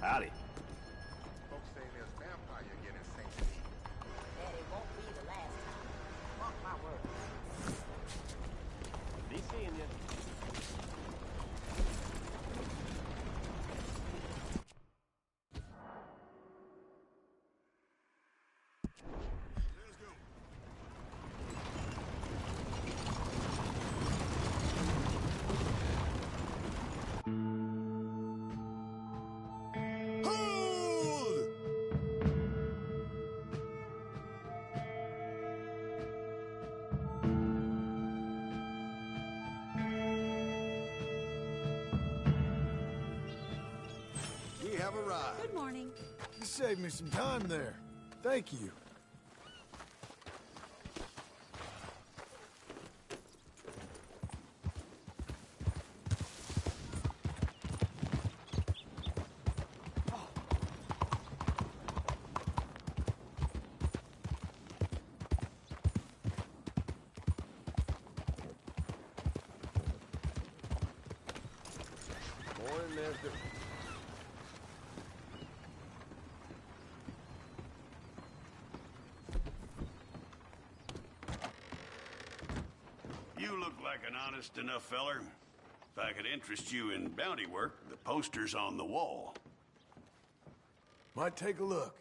Howdy. Folks say there's vampire again in St. Denis. And it won't be the last time. Mark my words. Be seeing you. We have arrived. Good morning. You saved me some time there. Thank you. Morning, mister. You look like an honest enough feller. If I could interest you in bounty work, the poster's on the wall. Might take a look.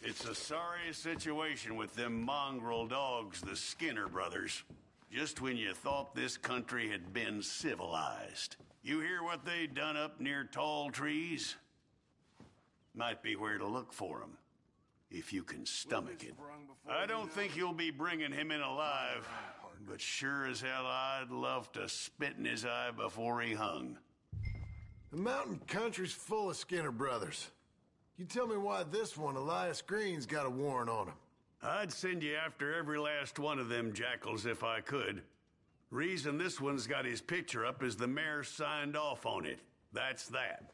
It's a sorry situation with them mongrel dogs, the Skinner brothers. Just when you thought this country had been civilized. You hear what they done up near tall trees? Might be where to look for them, if you can stomach it. I don't think you'll be bringing him in alive, but sure as hell I'd love to spit in his eye before he hung. The mountain country's full of Skinner brothers. You tell me why this one, Elias Green's got a warrant on him. I'd send you after every last one of them jackals if I could. Reason this one's got his picture up is the mayor signed off on it. That's that.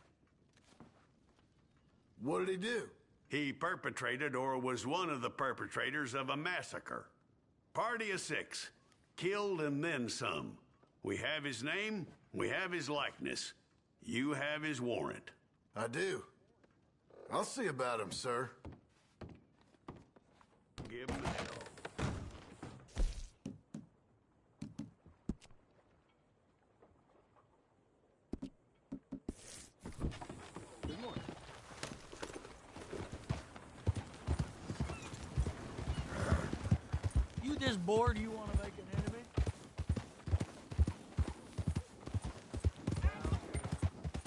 What did he do? He perpetrated or was one of the perpetrators of a massacre. Party of 6. Killed and then some. We have his name, we have his likeness. You have his warrant. I do. I'll see about him, sir. Give him hell. Good morning. You this bored you want to make an enemy?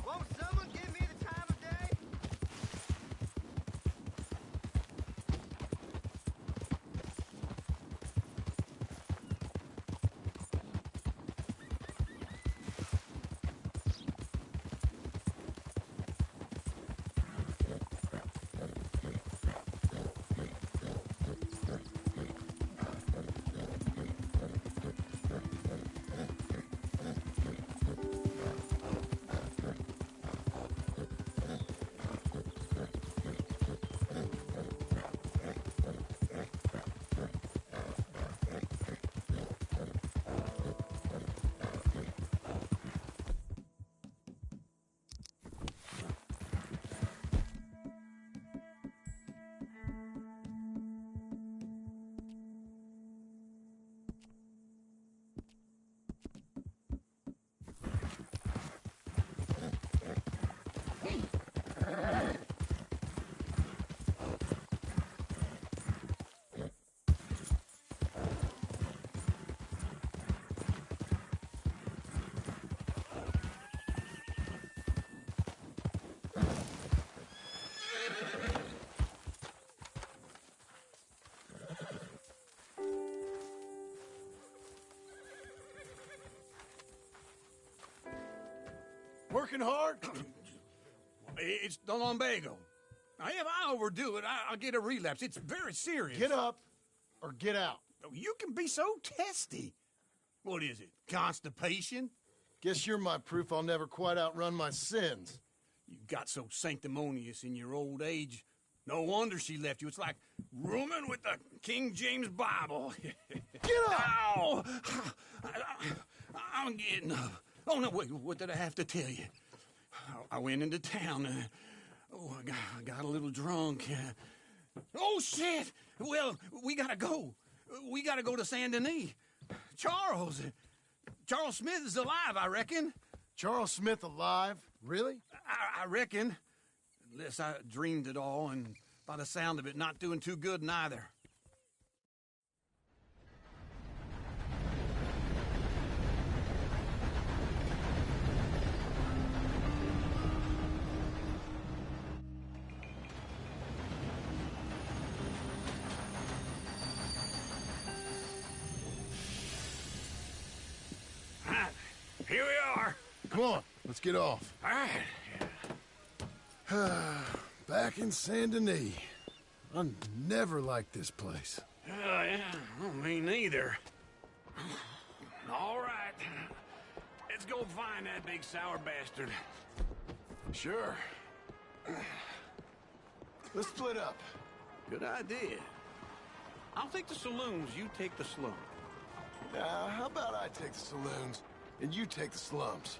Won't someone give me the time of day? Working hard? It's the lumbago. Now, if I overdo it, I'll get a relapse. It's very serious. Get up. or get out. Oh, you can be so testy. What is it, constipation? Guess you're my proof I'll never quite outrun my sins. You got so sanctimonious in your old age. No wonder she left you. It's like rooming with the King James Bible. Get up! Ow! I'm getting up. Oh, no, wait, what did I have to tell you? I went into town. I got a little drunk. Oh, shit! Well, we gotta go. We gotta go to Saint Denis. Charles Smith is alive, I reckon. Charles Smith alive? Really? I reckon. Unless I dreamed it all, and by the sound of it, not doing too good neither. Here we are. Come on, let's get off. All right. Back in Saint Denis. I never liked this place. Yeah, well, me neither. All right. Let's go find that big sour bastard. Sure. Let's split up. Good idea. I'll take the saloons, you take the slums. How about I take the saloons and you take the slums?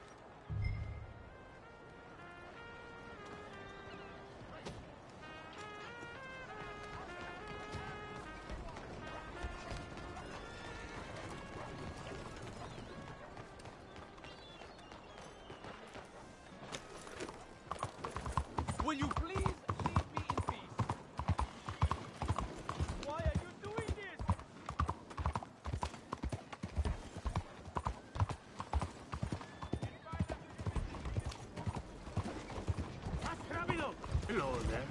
Will you please leave me in peace? Why are you doing this? Hello there.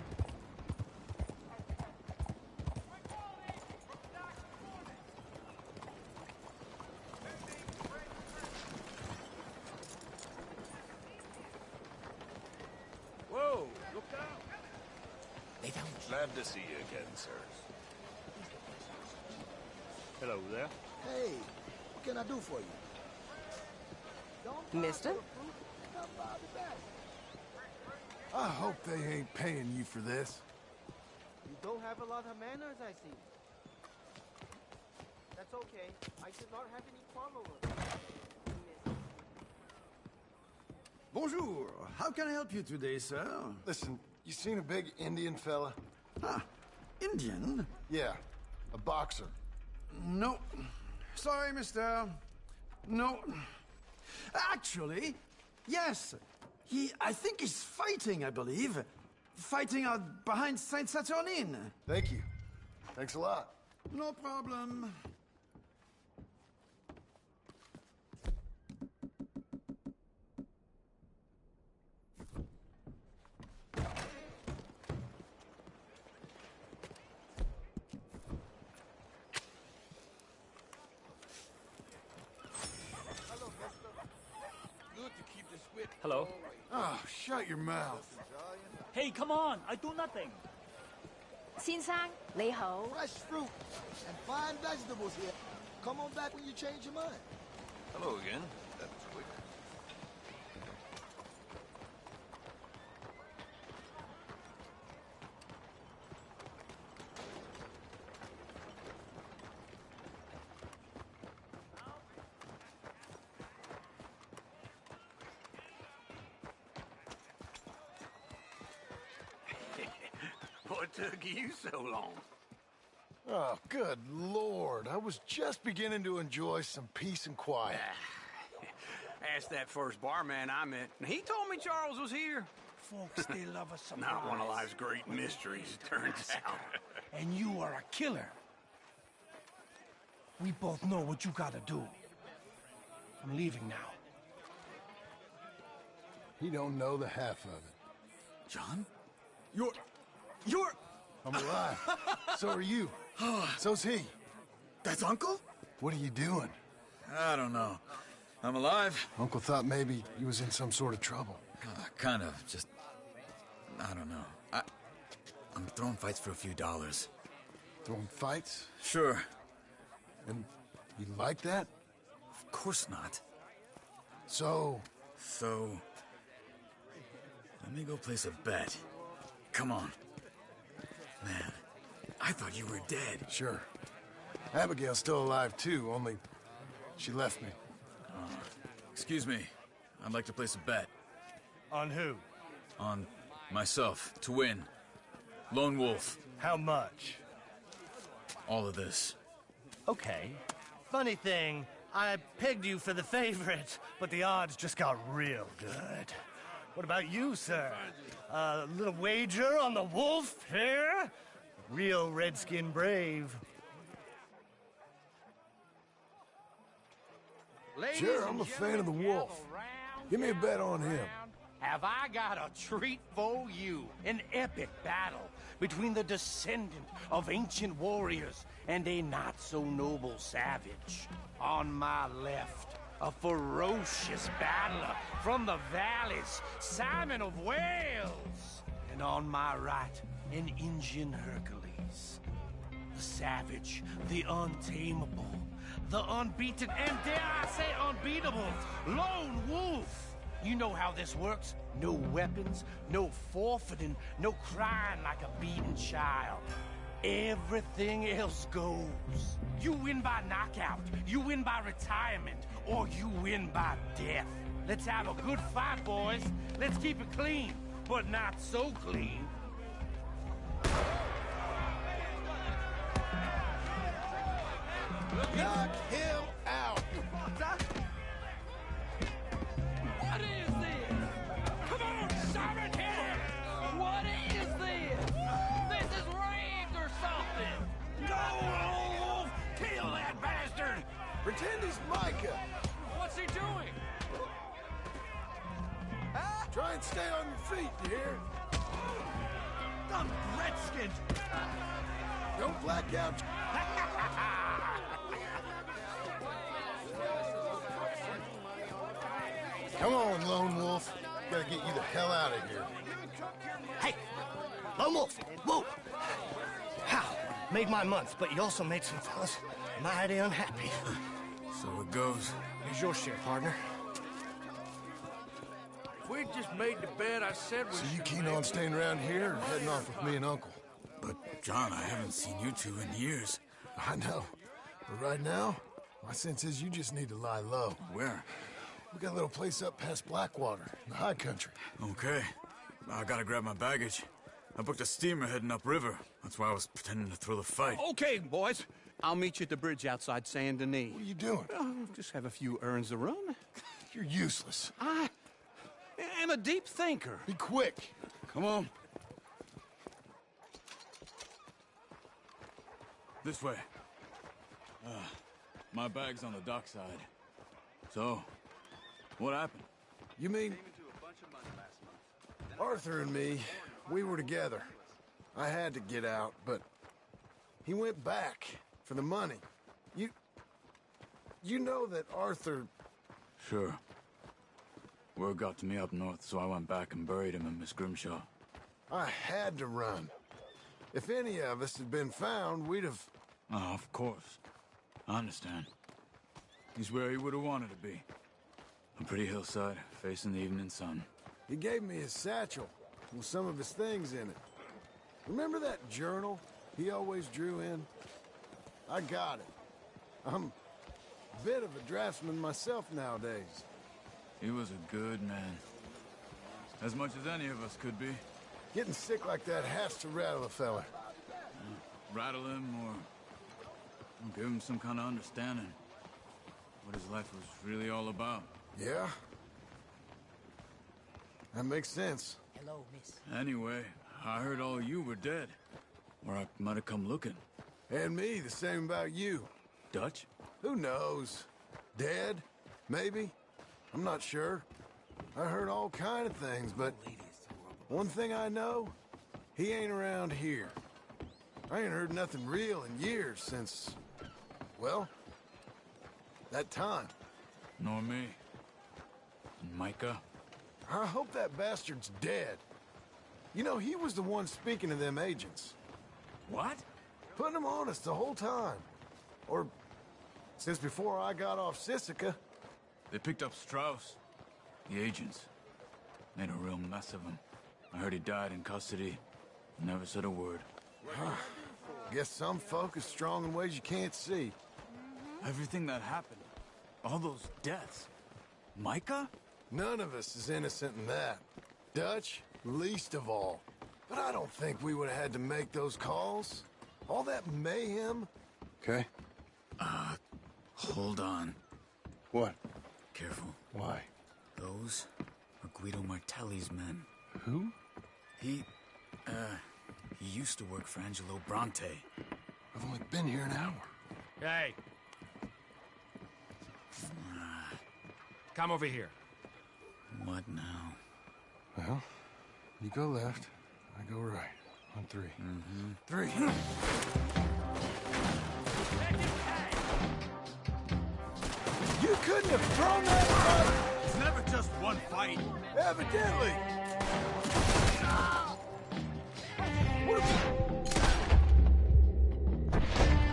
Whoa, look out. Glad to see you again, sir. Hello there. Hey, what can I do for you? Mister? I hope they ain't paying you for this. You don't have a lot of manners, I see. That's okay. I should not have any quarrel with you. Bonjour. How can I help you today, sir? Listen, you seen a big Indian fella? Ah, Indian? Yeah, a boxer. No. Sorry, mister. No. Actually, yes. I think he's fighting, I believe. Fighting out behind Saint Saturnin. Thank you. Thanks a lot. No problem. Hello? Oh, shut your mouth. Hey, come on! I do nothing! 先生，你好。 Fresh fruit and fine vegetables here. Come on back when you change your mind. Hello again. That was quick. What took you so long? Oh, good Lord. I was just beginning to enjoy some peace and quiet. Asked that first barman I met, and he told me Charles was here. Folks, they love a surprise. Not one of life's great mysteries, it turns out. And you are a killer. We both know what you gotta do. I'm leaving now. He don't know the half of it. John? You're... I'm alive. So are you. So's he. That's Uncle? What are you doing? I don't know. I'm alive. Uncle thought maybe he was in some sort of trouble. Kind of. Just... I don't know. I'm throwing fights for a few dollars. Throwing fights? Sure. And you like that? Of course not. So, let me go place a bet. Come on. Man, I thought you were dead. sure. Abigail's still alive too, only she left me. Excuse me. I'd like to place a bet. On who? On myself, to win. Lone Wolf. How much? All of this. Okay. Funny thing, I pegged you for the favorite, but the odds just got real good. What about you, sir? A little wager on the wolf here? Real redskin brave. Sure, I'm a fan of the wolf. Give me a bet on him. Have I got a treat for you? An epic battle between the descendant of ancient warriors and a not-so-noble savage. On my left, a ferocious battler from the valleys, Simon of Wales. And on my right, an Indian Hercules. The savage, the untamable, the unbeaten, and dare I say unbeatable, Lone Wolf. You know how this works. No weapons, no forfeiting, no crying like a beaten child. Everything else goes. You win by knockout, you win by retirement, or you win by death. Let's have a good fight, boys. Let's keep it clean, but not so clean. Knock him out! What is this? Come on, Simon, hit him! What is this? This is rigged or something! Go, Lone Wolf! Kill that bastard! Pretend he's Micah! What's he doing? Try and stay on your feet, you hear? I'm Redskins! Don't black out. Come on, Lone Wolf. Gotta get you the hell out of here. Hey! Lone Wolf! Whoa! How? Made my month, but you also made some fellas mighty unhappy. So it goes. Here's your share, partner. If we just made the bed I said we So you keen on staying around here or heading off with me and Uncle? But, John, I haven't seen you two in years. I know. But right now, my sense is you just need to lie low. Where? We got a little place up past Blackwater, in the high country. Okay. I gotta grab my baggage. I booked a steamer heading upriver. That's why I was pretending to throw the fight. Okay, boys. I'll meet you at the bridge outside Saint Denis. What are you doing? Just have a few errands to run. You're useless. I am a deep thinker. Be quick. Come on. This way. My bag's on the dockside. So, what happened? You mean Arthur and me, we were together. I had to get out, but he went back for the money. You know that Arthur... Sure. Word got to me up north, so I went back and buried him in Miss Grimshaw. I had to run. If any of us had been found, we'd have... Oh, of course. I understand. He's where he would have wanted to be. A pretty hillside, facing the evening sun. He gave me his satchel with some of his things in it. Remember that journal he always drew in? I got it. I'm a bit of a draftsman myself nowadays. He was a good man. As much as any of us could be. Getting sick like that has to rattle a fella. Rattle him or give him some kind of understanding. What his life was really all about. Yeah? That makes sense. Hello, miss. Anyway, I heard all you were dead. Or I might have come looking. And me, the same about you. Dutch? Who knows? Dead? Maybe? I'm not sure. I heard all kind of things, but one thing I know, he ain't around here. I ain't heard nothing real in years since, well, that time. Nor me. And Micah? I hope that bastard's dead. You know, he was the one speaking to them agents. What? Putting them on us the whole time. Or since before I got off Sisika. They picked up Strauss. The agents. Made a real mess of him. I heard he died in custody. Never said a word. Guess some folk is strong in ways you can't see. Everything that happened. All those deaths. Micah? None of us is innocent in that. Dutch, least of all. But I don't think we would have had to make those calls. All that mayhem. Okay. Hold on. What? Careful. Why? Those are Guido Martelli's men. Who? He used to work for Angelo Bronte. I've only been here an hour. Hey. Come over here. What now? Well, you go left, I go right. On three. Three. You couldn't have thrown that fight! It's never just one fight. Evidently!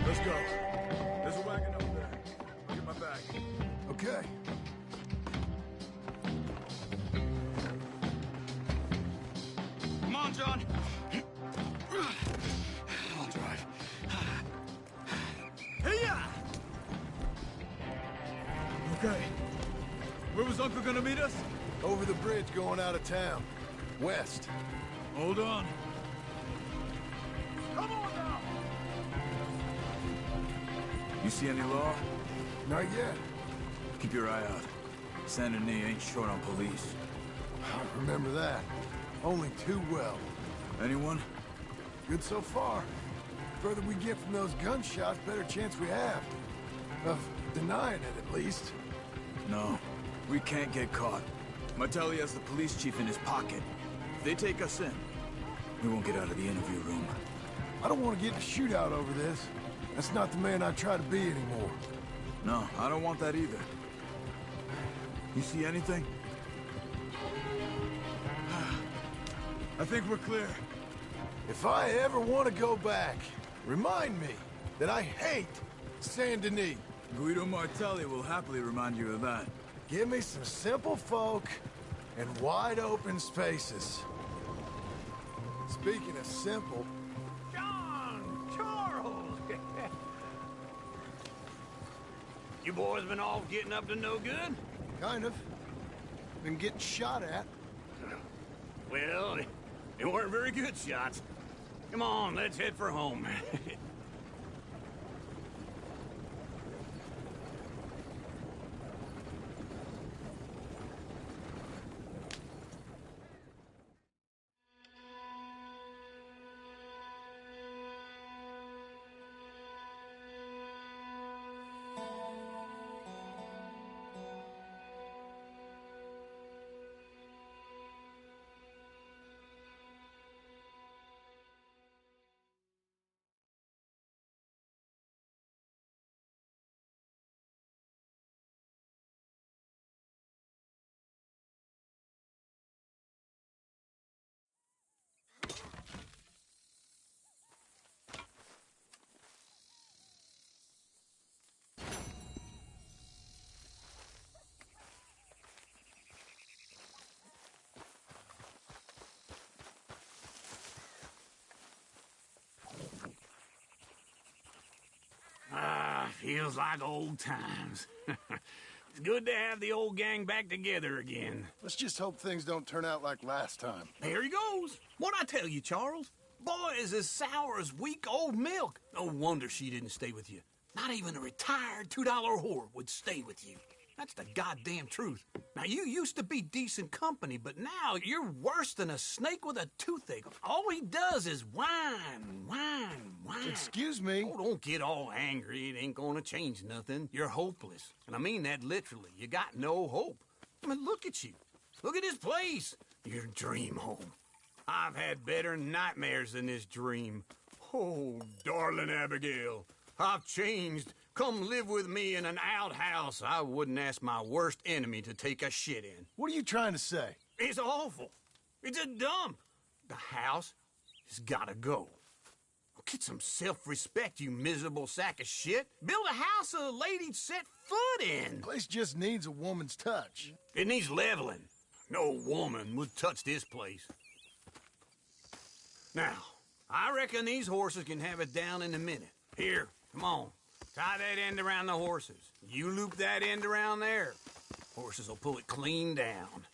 Let's go. There's a wagon over there. I'll get my bag. Okay. Come on, John. I'll drive. Hey-ya! Okay. Where was Uncle gonna meet us? Over the bridge going out of town. West. Hold on. Come on now! You see any law? Not yet. Keep your eye out. Saint Denis ain't short on police. I remember that. Only too well. Anyone? Good so far. Further we get from those gunshots, better chance we have. Of denying it, at least. No. We can't get caught. Martelli has the police chief in his pocket. If they take us in, we won't get out of the interview room. I don't want to get in a shootout over this. That's not the man I try to be anymore. No, I don't want that either. You see anything? I think we're clear. If I ever want to go back, remind me that I hate Saint Denis. Guido Martelli will happily remind you of that. Give me some simple folk and wide open spaces. Speaking of simple, John! Charles! You boys been all getting up to no good? kind of. Been getting shot at. Well, they weren't very good shots. Come on, let's head for home. Feels like old times. It's good to have the old gang back together again. Let's just hope things don't turn out like last time. There he goes. What'd I tell you, Charles? Boy is as sour as weak old milk. No wonder she didn't stay with you. Not even a retired $2 whore would stay with you. That's the goddamn truth. Now, you used to be decent company, but now you're worse than a snake with a toothache. All he does is whine, whine, whine. Excuse me? Oh, don't get all angry. It ain't gonna change nothing. You're hopeless. And I mean that literally. You got no hope. I mean, look at you. Look at this place. Your dream home. I've had better nightmares than this dream. Oh, darling Abigail, I've changed. Come live with me in an outhouse I wouldn't ask my worst enemy to take a shit in. What are you trying to say? It's awful. It's a dump. The house has gotta go. get some self-respect, you miserable sack of shit. Build a house a lady'd set foot in. Place just needs a woman's touch. It needs leveling. No woman would touch this place. Now, I reckon these horses can have it down in a minute. Here, come on. Tie that end around the horses. You loop that end around there. Horses will pull it clean down.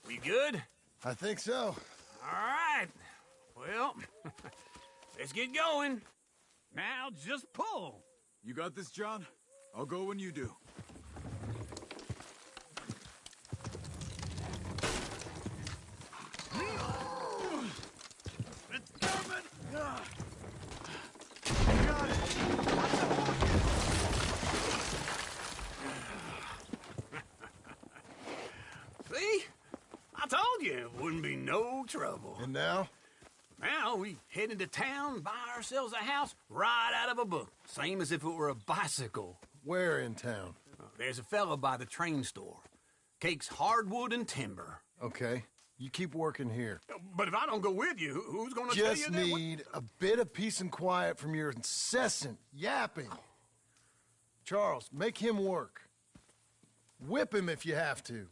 We good? I think so. All right. Well, let's get going. Now just pull. You got this, John? I'll go when you do. See? I told you it wouldn't be no trouble. And now? Now we head into town, buy ourselves a house right out of a book. Same as if it were a bicycle. Where in town? There's a fella by the train store. Cakes hardwood and timber. Okay. You keep working here. But if I don't go with you, who's gonna tell you Just that? need a bit of peace and quiet from your incessant yapping. Charles, make him work. Whip him if you have to.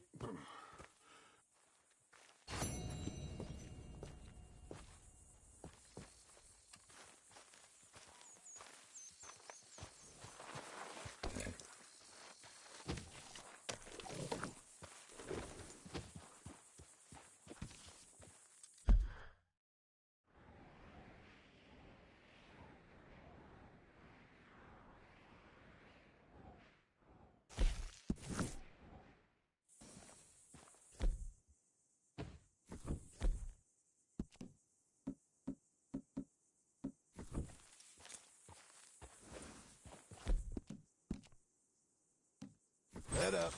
Head up.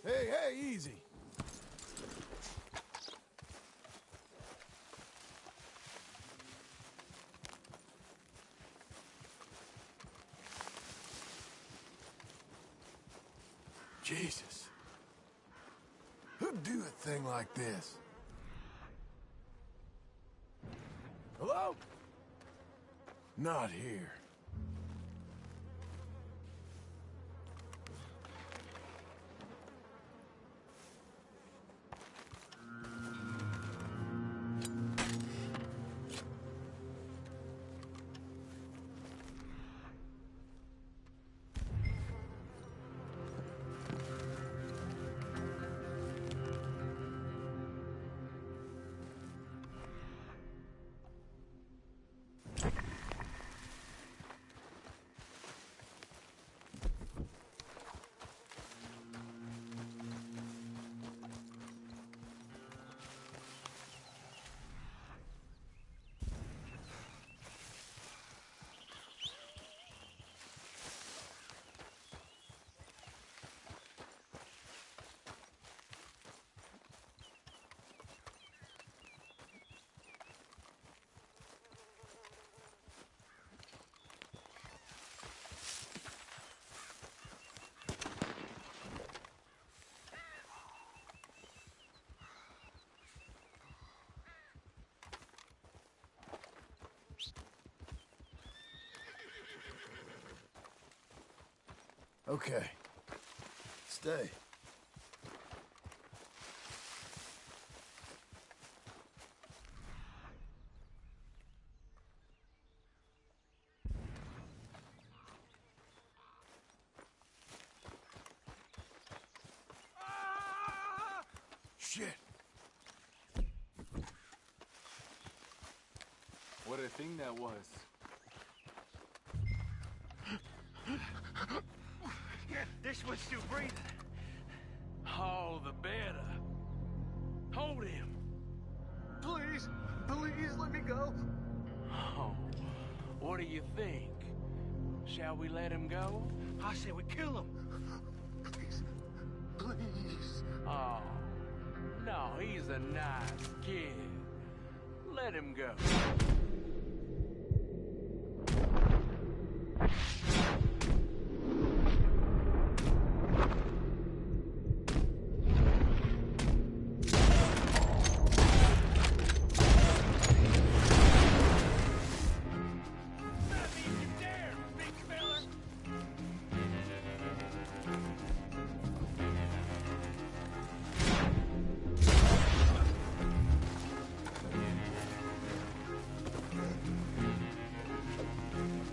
Hey, easy. Jesus. Who'd do a thing like this? Hello? Not here. Okay. Stay. shit. What a thing that was. This one's still breathing. All the better. Hold him. Please, please let me go. Oh, what do you think? Shall we let him go? I say we kill him. Please, please. Oh, no, he's a nice kid. Let him go.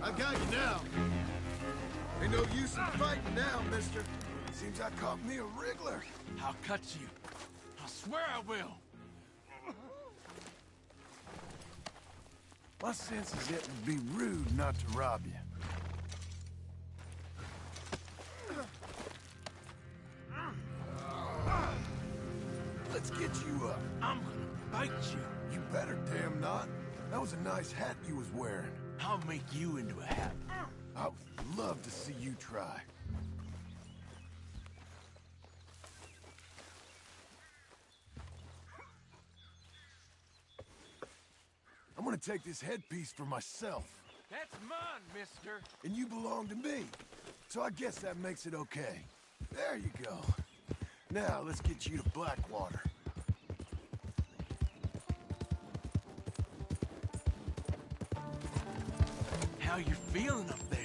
I got you now. Ain't no use in fighting now, mister. Seems I caught me a wriggler. I'll cut you. I swear I will. My sense is it would be rude not to rob you. Let's get you up. I'm gonna bite you. You better damn not. That was a nice hat you was wearing. I'll make you into a hat. I would love to see you try. I'm gonna take this headpiece for myself. That's mine, mister. And you belong to me. So I guess that makes it okay. There you go. Now, let's get you to Blackwater. How you feeling up there?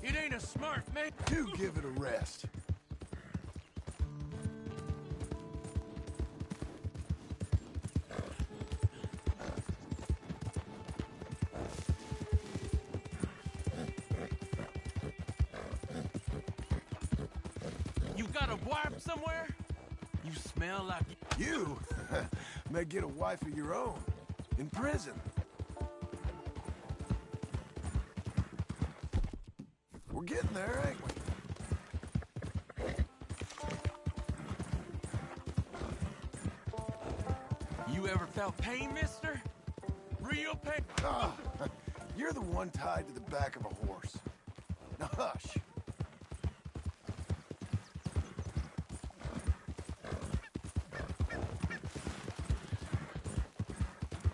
It ain't a smart man. Do give it a rest. You got a wife somewhere? You smell like... You may get a wife of your own. In prison. We're getting there, ain't we? You ever felt pain, mister? Real pain? Ah, you're the one tied to the back of a horse. Now hush.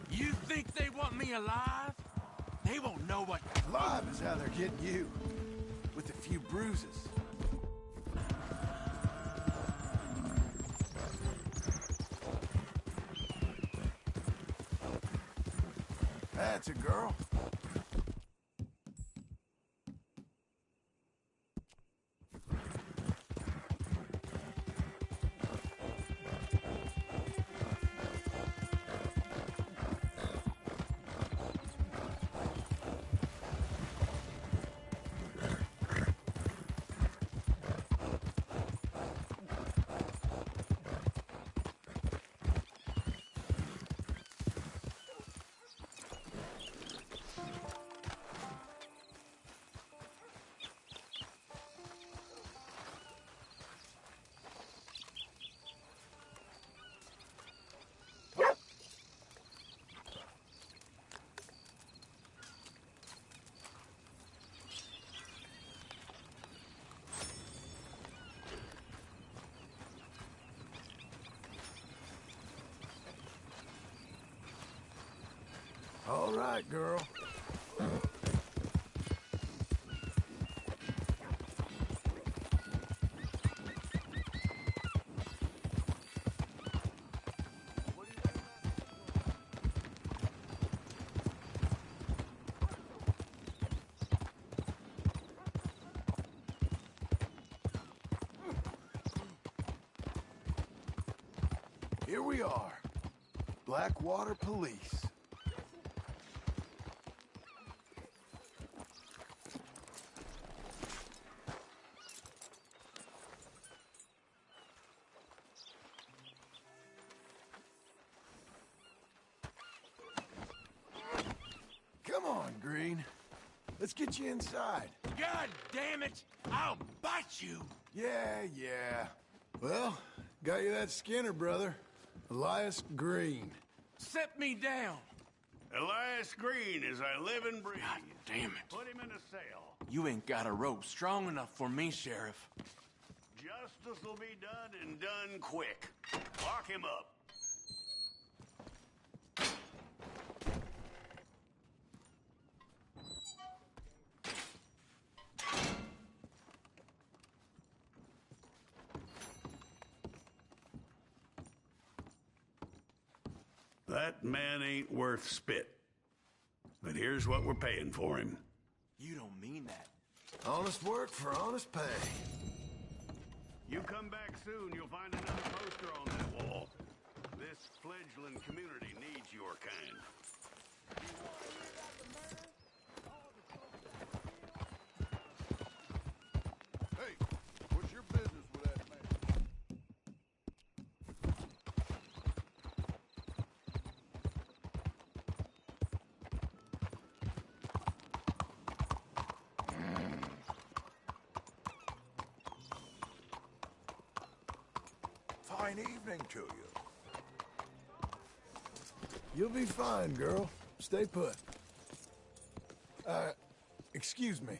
You think they want me alive? They won't know what... Alive is how they're getting you. With a few bruises. That's a girl. All right, girl. Here we are. Blackwater Police. Let's get you inside. God damn it! I'll bite you! Yeah. Well, got you that Skinner, brother. Elias Green. Set me down! Elias Green, as I live and breathe. God damn it. Put him in a cell. You ain't got a rope strong enough for me, Sheriff. Justice will be done and done quick. Lock him up. That man ain't worth spit. But here's what we're paying for him. You don't mean that. Honest work for honest pay. You come back soon, you'll find another poster on that wall. This fledgling community needs your kind. Hey, what's your business with that man? Fine evening to you. You'll be fine, girl. Stay put. Excuse me.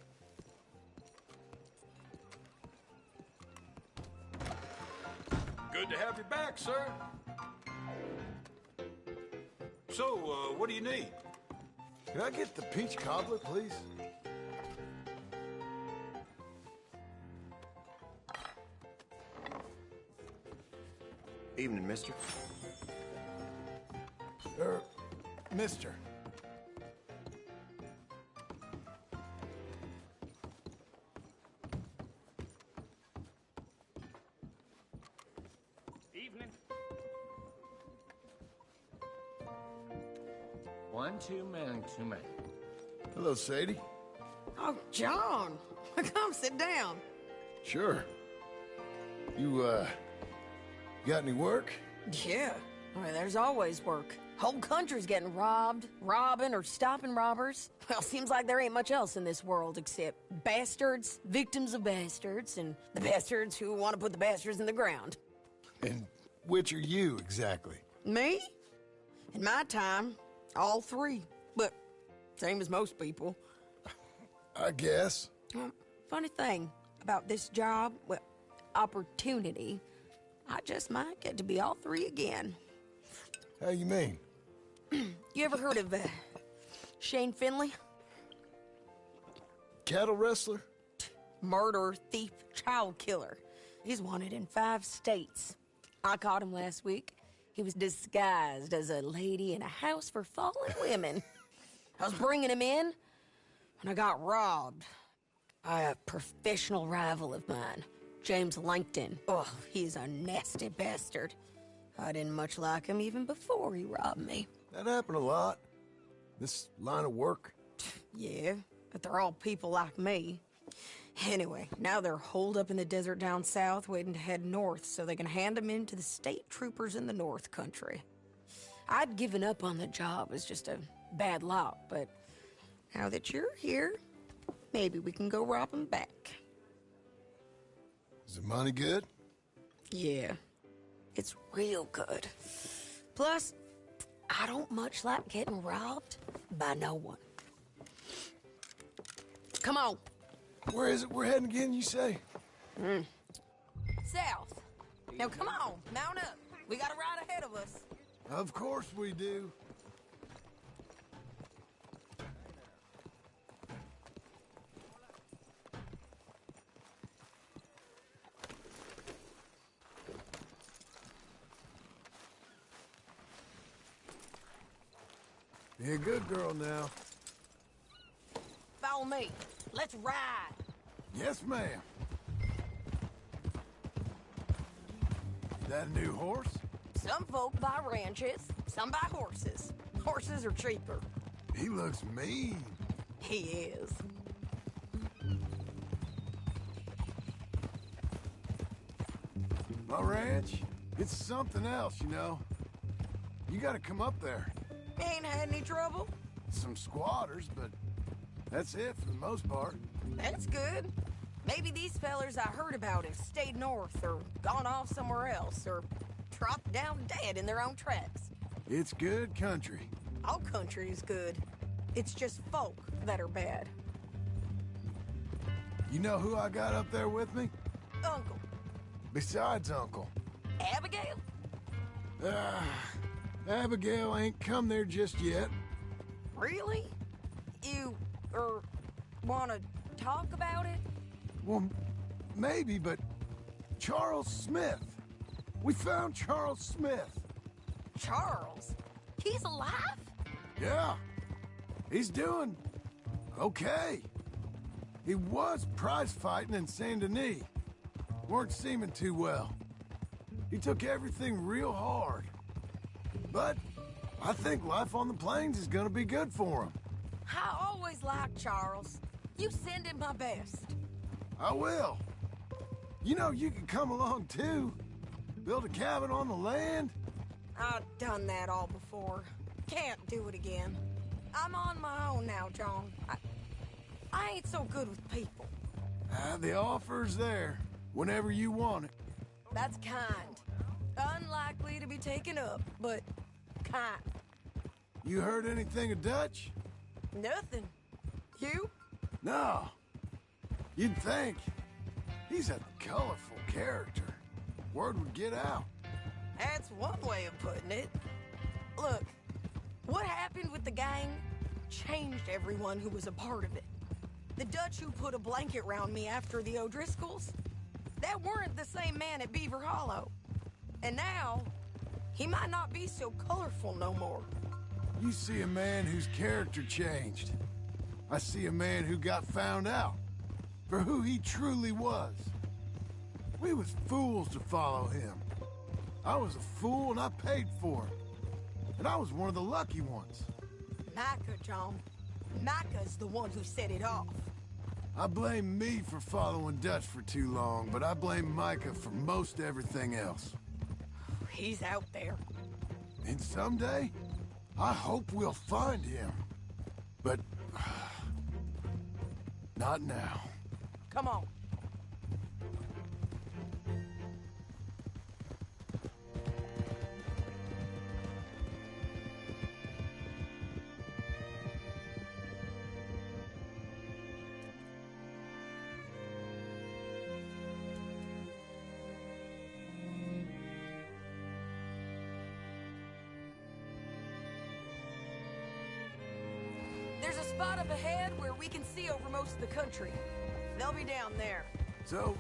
Good to have you back, sir. So, what do you need? Can I get the peach cobbler, please? Evening, mister. Mister. Evening. One too many. Hello, Sadie. Oh, John. Come sit down. Sure. You, got any work? Yeah. I mean, there's always work. Whole country's getting robbed, robbing, or stopping robbers. Well, seems like there ain't much else in this world except bastards, victims of bastards, and the bastards who want to put the bastards in the ground. And which are you, exactly? Me? In my time, all three. But same as most people. I guess. Funny thing about this job, well, opportunity, I just might get to be all three again. How you mean? You ever heard of Shane Finley? Cattle wrestler? Murderer, thief, child killer. He's wanted in 5 states. I caught him last week. He was disguised as a lady in a house for fallen women. I was bringing him in, and I got robbed by a professional rival of mine, James Langton. Oh, he's a nasty bastard. I didn't much like him even before he robbed me. That happened a lot. This line of work. Yeah, but they're all people like me. Anyway, now they're holed up in the desert down south, waiting to head north so they can hand them in to the state troopers in the north country. I'd given up on the job as just a bad lot, but now that you're here, maybe we can go rob them back. Is the money good? Yeah, it's real good. Plus, I don't much like getting robbed by no one. Come on. Where is it we're heading again, you say? South. Now come on, mount up. We got a ride ahead of us. Of course we do. Be a good girl now. Follow me. Let's ride. Yes, ma'am. That a new horse? Some folk buy ranches, some buy horses. Horses are cheaper. He looks mean. He is. My ranch, it's something else, you know. You gotta come up there. Ain't had any trouble? Some squatters, but That's it for the most part. That's good. Maybe these fellers I heard about have stayed north or gone off somewhere else or dropped down dead in their own tracks. It's good country. All country is good. It's just folk that are bad. You know who I got up there with me? Uncle. Besides Uncle. Abigail? Abigail ain't come there just yet. Really? You, wanna talk about it? Well, maybe, but Charles Smith. We found Charles Smith. Charles? He's alive? Yeah. He's doing okay. He was prize fighting in Saint Denis. Weren't seeming too well. He took everything real hard. But I think life on the plains is gonna be good for him. I always liked Charles. You send him my best. I will. You know, you can come along too. Build a cabin on the land. I've done that all before. Can't do it again. I'm on my own now, John. I ain't so good with people. The offer's there, whenever you want it. That's kind. Unlikely to be taken up, but kind. You heard anything of Dutch? Nothing. You? No. You'd think. He's a colorful character. Word would get out. That's one way of putting it. Look, what happened with the gang changed everyone who was a part of it. The Dutch who put a blanket round me after the O'Driscolls, that weren't the same man at Beaver Hollow. And now, he might not be so colorful no more. You see a man whose character changed. I see a man who got found out for who he truly was. We was fools to follow him. I was a fool and I paid for it. And I was one of the lucky ones. Micah, John. Micah's the one who set it off. I blame me for following Dutch for too long, but I blame Micah for most everything else. He's out there. And someday, I hope we'll find him. But not now. Come on. There's a spot up ahead where we can see over most of the country. They'll be down there. So,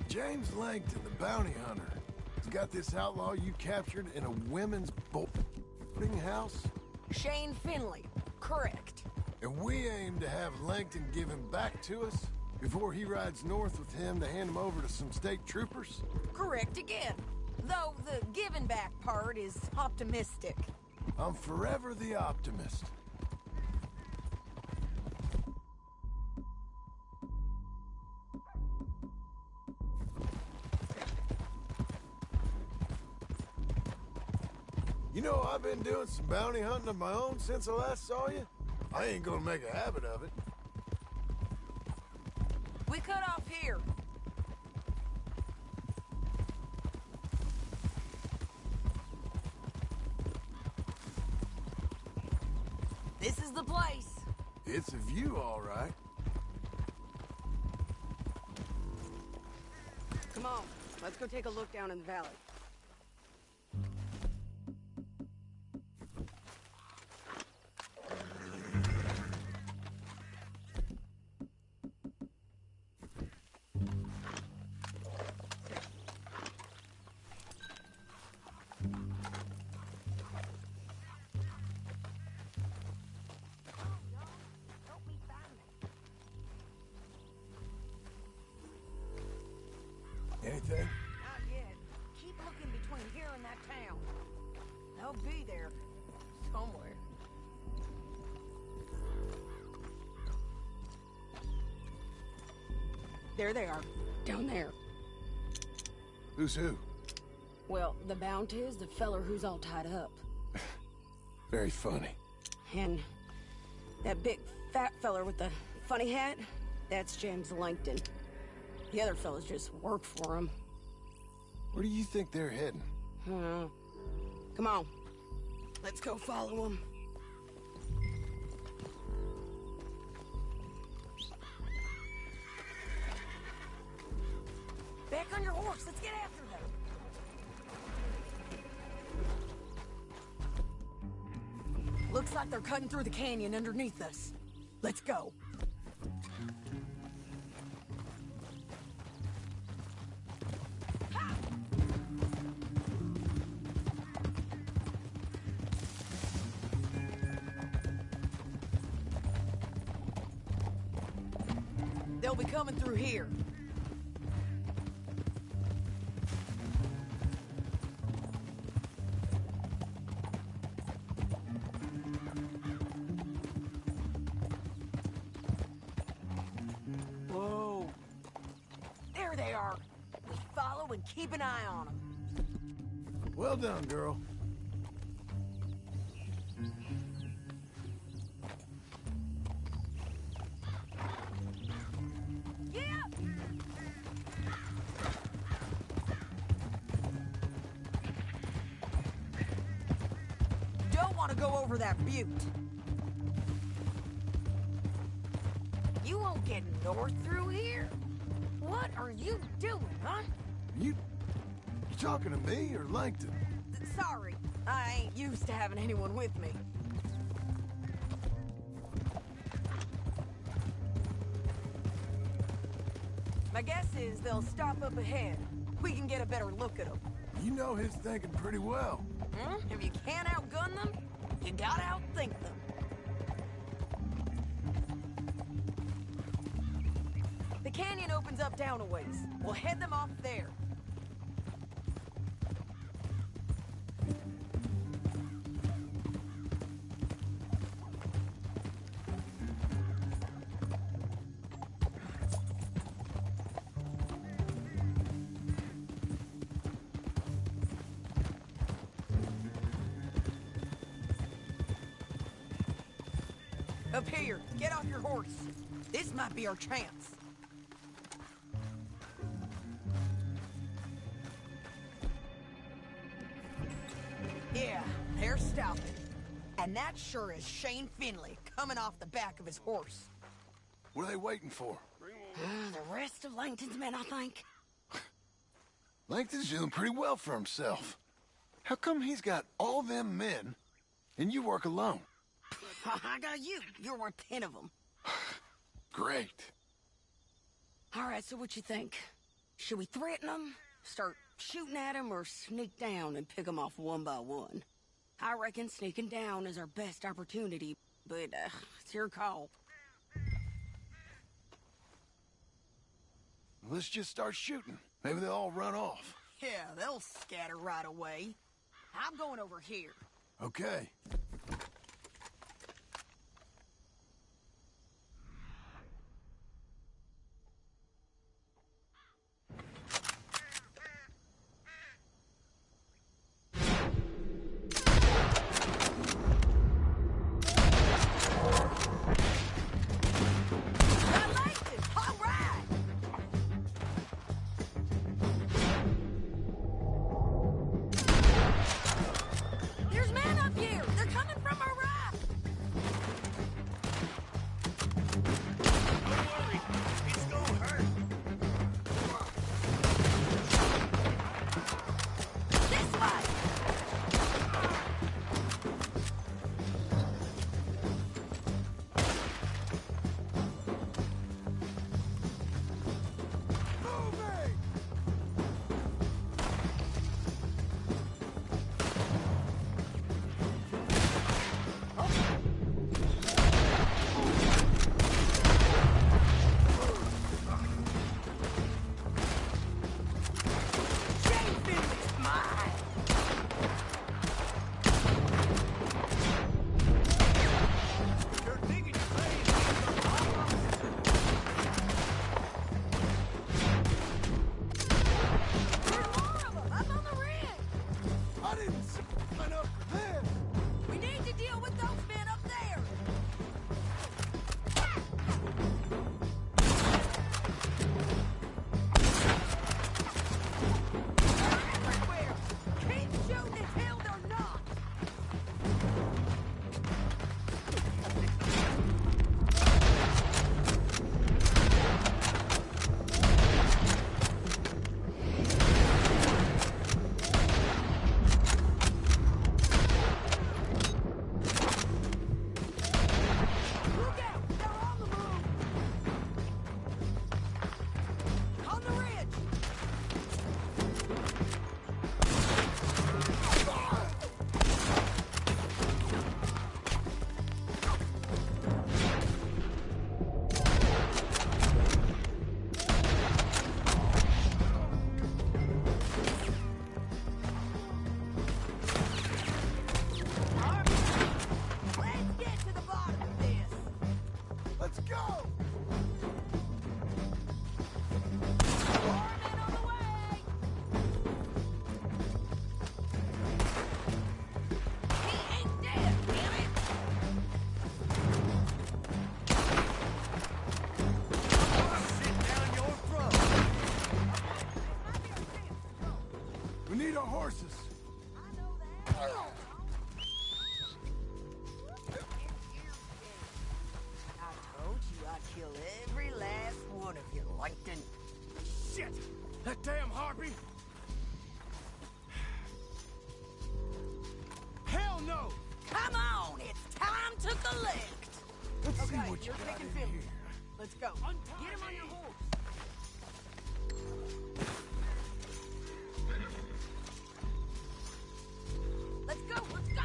James Langton, the bounty hunter, has got this outlaw you captured in a women's boarding house? Shane Finley, correct. And we aim to have Langton give him back to us before he rides north with him to hand him over to some state troopers? Correct again. Though the giving back part is optimistic. I'm forever the optimist. You know, I've been doing some bounty hunting of my own since I last saw you. I ain't gonna make a habit of it. We cut off here. This is the place. It's a view, all right. Come on, let's go take a look down in the valley. Anything? Not yet. Keep looking between here and that town. They'll be there. Somewhere. There they are. Down there. Who's who? Well, the bounty is the feller who's all tied up. Very funny. And That big fat feller with the funny hat, that's James Langton. The other fellas just work for him. Where do you think they're heading? Come on. Let's go follow him. Back on your horse. Let's get after them. Looks like they're cutting through the canyon underneath us. Let's go. They'll be coming through here. Whoa. There they are. We follow and keep an eye on them. Well done, girl. To go over that butte. You won't get north through here? What are you doing, huh? You talking to me or Langton? Sorry, I ain't used to having anyone with me. My guess is they'll stop up ahead. We can get a better look at them. You know his thinking pretty well. If you can't outgun them, you gotta outthink them. The canyon opens up down a ways. We'll head them off there. Up here, get off your horse. This might be our chance. Yeah, they're stopping. And that sure is Shane Finley coming off the back of his horse. What are they waiting for? The rest of Langton's men, I think. Langton's doing pretty well for himself. How come he's got all them men and you work alone? I got you. You're worth 10 of them. Great. All right, so what you think? Should we threaten them, start shooting at them, or sneak down and pick them off one by one? I reckon sneaking down is our best opportunity, but it's your call. Let's just start shooting. Maybe they'll all run off. Yeah, they'll scatter right away. I'm going over here. Okay. There's men up here! They're coming! We need our horses. I told you I'd kill every last one of you, Langton. Shit! That damn harpy! Hell no! Come on, it's time to collect. Let's see Okay, what you you're got picking in Philly. here. Let's go. Get him on your horse. Let's go, let's go.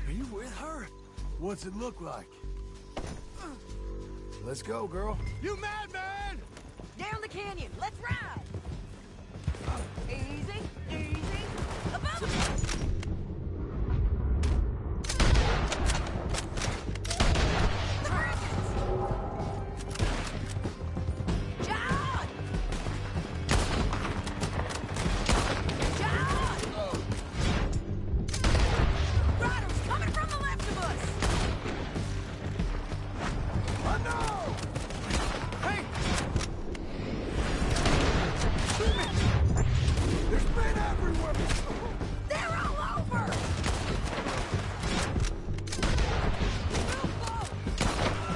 Are you with her? What's it look like? Let's go, girl. You madman! Down the canyon, let's ride. Easy, easy. Above us. John! John! Riders coming from the left of us! I know! Hey! There's men everywhere! They're all over!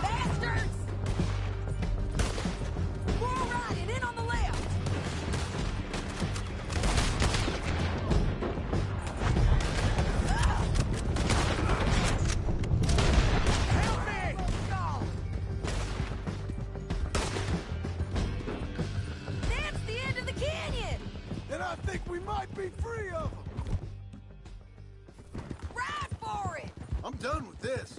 Bastards! More riding in on the left! Help me! That's the end of the canyon! And I think we might be free of them! Ride for it! I'm done with this.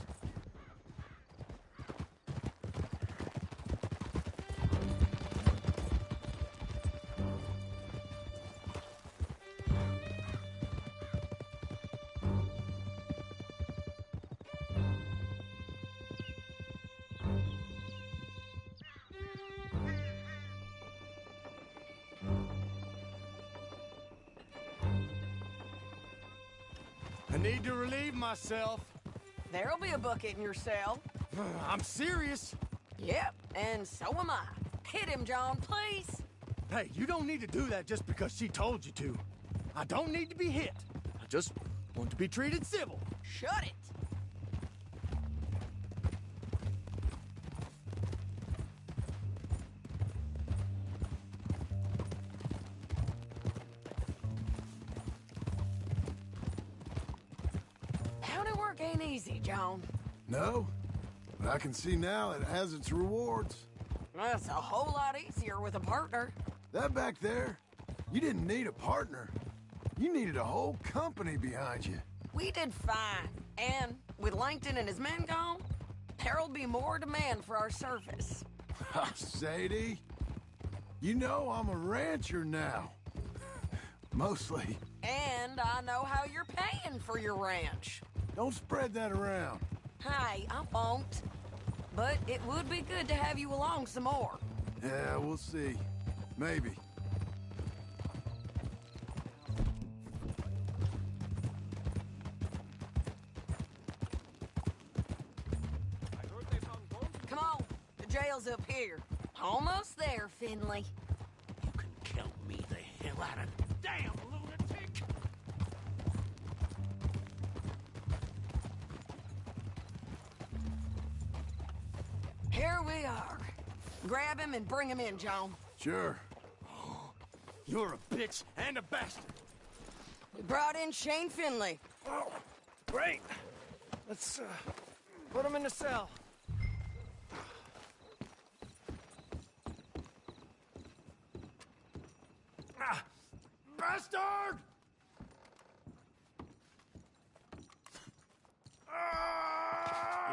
I need to relieve myself. There'll be a bucket in your cell. I'm serious. Yep, and so am I. Hit him, John, please. Hey, you don't need to do that just because she told you to. I don't need to be hit. I just want to be treated civil. Shut it. Howdy work ain't easy, John. No, but I can see now it has its rewards. That's a whole lot easier with a partner. That back there, you didn't need a partner. You needed a whole company behind you. We did fine. And with Langton and his men gone, there'll be more demand for our service. Sadie, you know I'm a rancher now. Mostly. And I know how you're paying for your ranch. Don't spread that around. Hey, I won't. But it would be good to have you along some more. Yeah, we'll see. Maybe. Come on, the jail's up here. Almost there, Finley. You can count me the hell out of damn lunatic! Here we are. Grab him and bring him in, John. Sure. You're a bitch and a bastard. We brought in Shane Finley. Oh, great. Let's put him in the cell. Ah, bastard!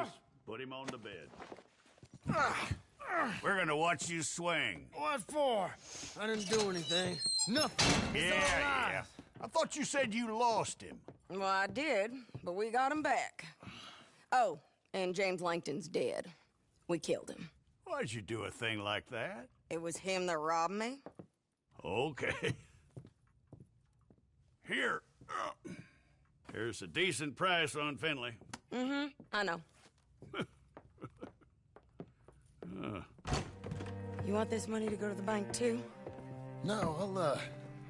Just put him on the bed. We're gonna watch you swing. What for? I didn't do anything. Nothing. It's all Yeah. lies. I thought you said you lost him. Well, I did, but we got him back. Oh, and James Langton's dead. We killed him. Why'd you do a thing like that? It was him that robbed me. Okay. Here. Here's a decent price on Finley. Mm-hmm, I know. You want this money to go to the bank, too? No, I'll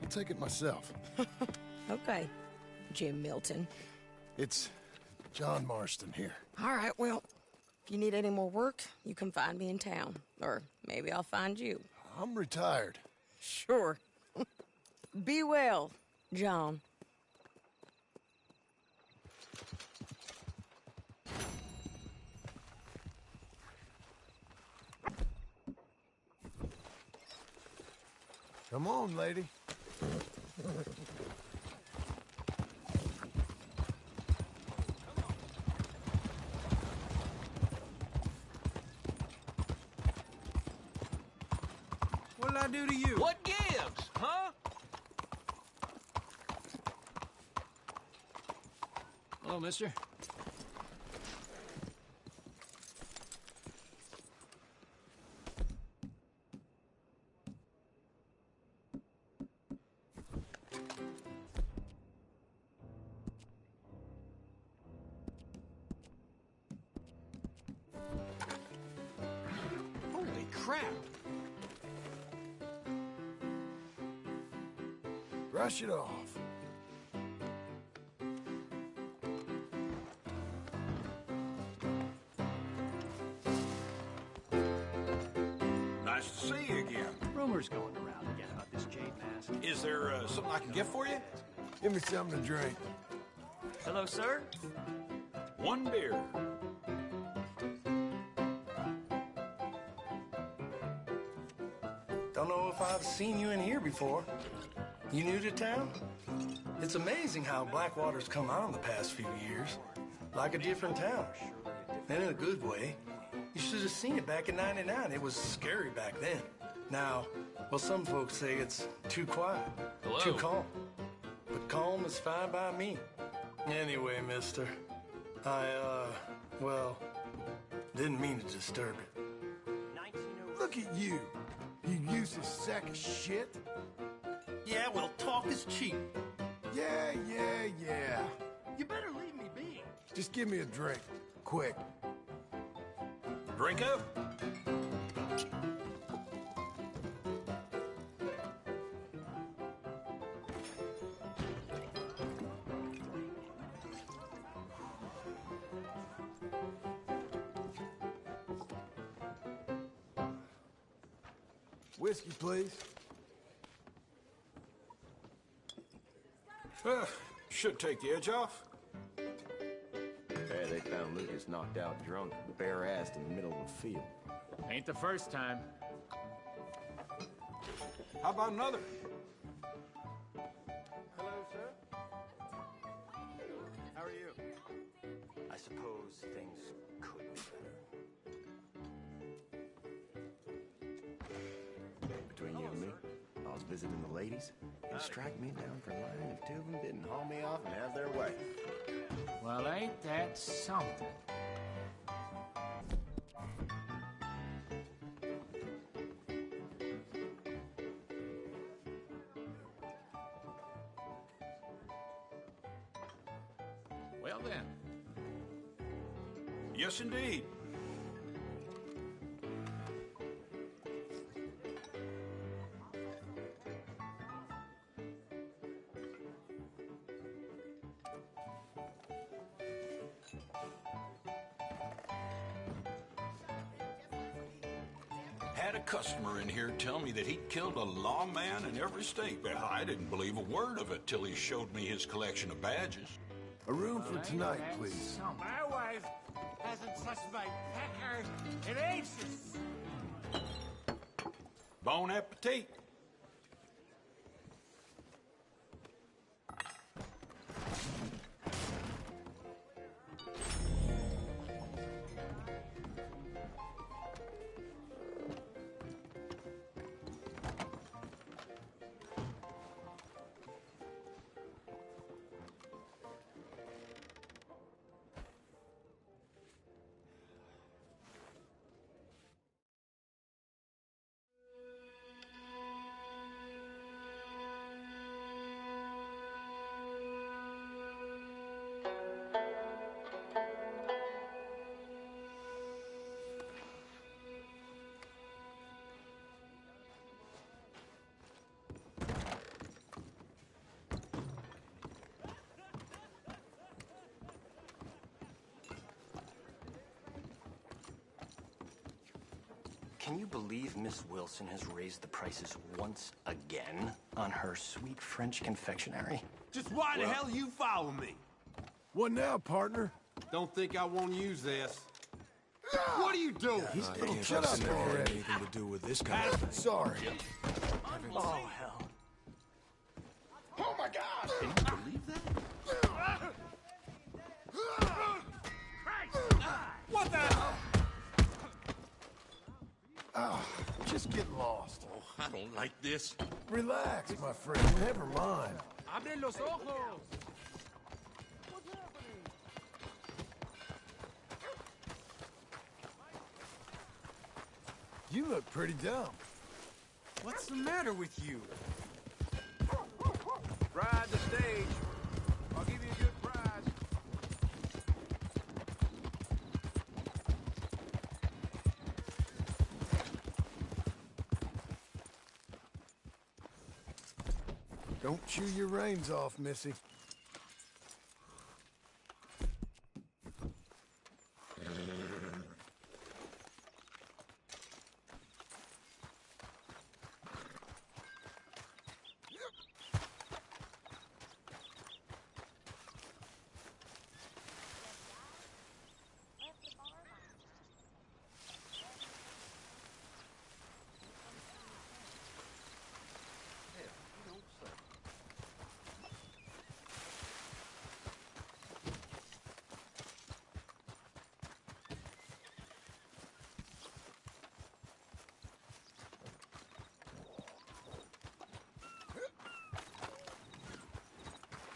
take it myself. Okay, Jim Milton. It's John Marston here. All right, well, if you need any more work, you can find me in town. Or maybe I'll find you. I'm retired. Sure. Be well, John. Come on, lady. What did I do to you? What gives, huh? Hello, mister. Holy crap! Brush it off. Nice to see you again. Rumors going around again about this jade mask. Is there something I can get for you? Give me something to drink. Hello, sir. One beer. Don't know if I've seen you in here before. You new to town? It's amazing how Blackwater's come on the past few years. Like a different town. And in a good way. You should have seen it back in '99. It was scary back then. Now, well, some folks say it's too quiet. Hello. Too calm. But calm is fine by me. Anyway, mister, well, didn't mean to disturb it. Look at you. You useless sack of shit. Yeah, well, talk is cheap. Yeah. You better leave me be. Just give me a drink. Quick. Drink up. Whiskey, please. Should take the edge off. Hey, they found Lucas knocked out drunk, bare-assed in the middle of a field. Ain't the first time. How about another? Hello, sir. How are you? I suppose things could be better. Between you and me, I was visiting the ladies. They strike me down for lying if two of them didn't haul me off and have their way. Well, ain't that something? Well then. Yes, indeed. Had a customer in here tell me that he'd killed a lawman in every state. Well, I didn't believe a word of it till he showed me his collection of badges. A room for tonight, please. My wife hasn't touched my pecker in ages. Bon appetit. Can you believe Miss Wilson has raised the prices once again on her sweet French confectionery? Just why the hell you follow me? What now, partner? Don't think I won't use this. What are you doing? Shut up already. Anything to do with this kind of thing. Sorry. Oh, hell. Oh my God! Can you believe that? What the hell? Just get lost. Oh, I don't like this. Relax, my friend. Never mind. Abre los ojos. You look pretty dumb. What's the matter with you? Ride the stage. I'll give you a good prize. Don't chew your reins off, Missy.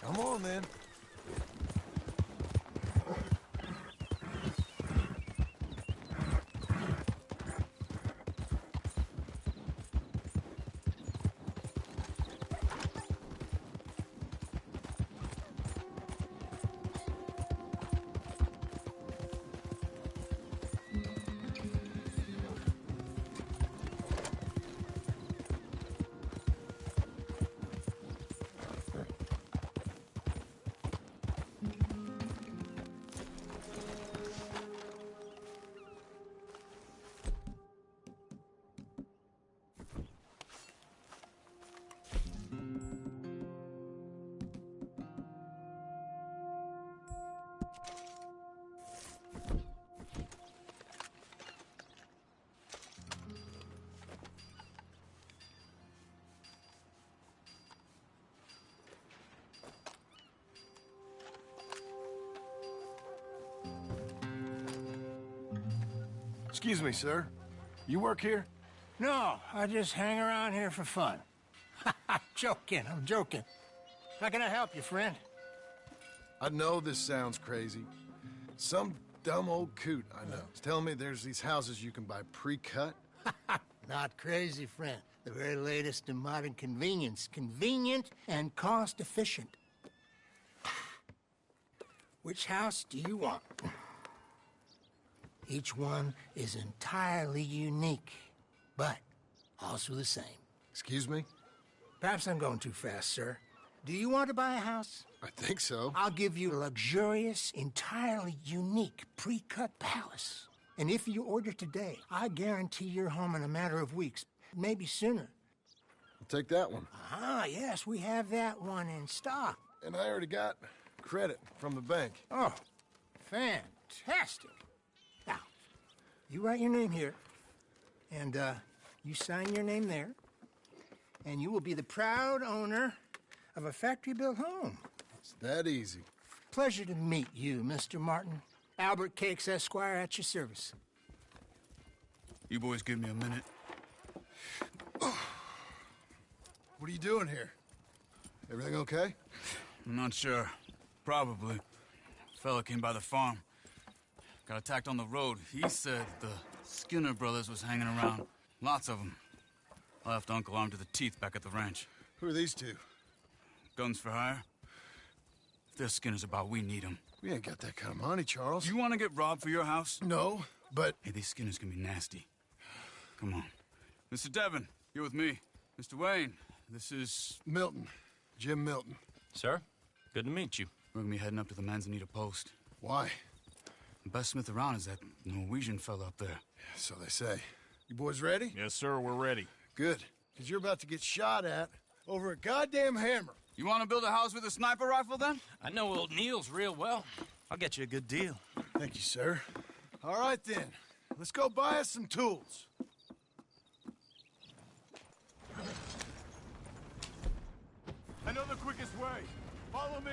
Come on, then. Excuse me, sir. You work here? No, I just hang around here for fun. I'm joking. How can I help you, friend? I know this sounds crazy. Some dumb old coot I know is telling me there's these houses you can buy pre-cut. Not crazy, friend. The very latest in modern convenience. Convenient and cost-efficient. Which house do you want? Each one is entirely unique, but also the same. Excuse me? Perhaps I'm going too fast, sir. Do you want to buy a house? I think so. I'll give you a luxurious, entirely unique pre-cut palace. And if you order today, I guarantee you're home in a matter of weeks, maybe sooner. I'll take that one. Ah, yes, we have that one in stock. And I already got credit from the bank. Oh, fantastic. Now, you write your name here, and you sign your name there, and you will be the proud owner of a factory-built home. It's that easy. Pleasure to meet you, Mr. Martin. Albert Cakes, Esquire, at your service. You boys give me a minute. What are you doing here? Everything okay? I'm not sure. Probably. Fella came by the farm. Got attacked on the road. He said the Skinner brothers was hanging around. Lots of them. I left Uncle armed to the teeth back at the ranch. Who are these two? Guns for hire? If they're Skinner's about, we need them. We ain't got that kind of money, Charles. You want to get robbed for your house? No, but... Hey, these Skinners can be nasty. Come on. Mr. Devon, you're with me. Mr. Wayne, this is... Milton. Jim Milton. Sir, good to meet you. We're gonna be heading up to the Manzanita post. Why? The best smith around is that Norwegian fella up there. So they say. You boys ready? Yes, sir, we're ready. Good, because you're about to get shot at over a goddamn hammer. You want to build a house with a sniper rifle, then? I know old Neil's real well. I'll get you a good deal. Thank you, sir. All right, then. Let's go buy us some tools. I know the quickest way. Follow me.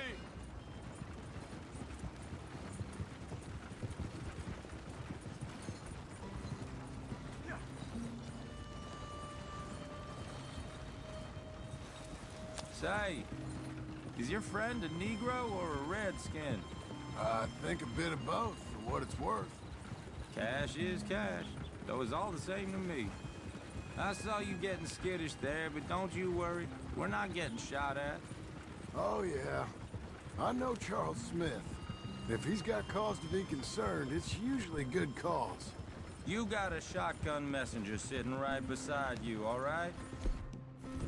Say, is your friend a Negro or a Redskin? I think a bit of both, for what it's worth. Cash is cash, though it's all the same to me. I saw you getting skittish there, but don't you worry. We're not getting shot at. Oh, yeah. I know Charles Smith. If he's got cause to be concerned, it's usually good cause. You got a shotgun messenger sitting right beside you, all right?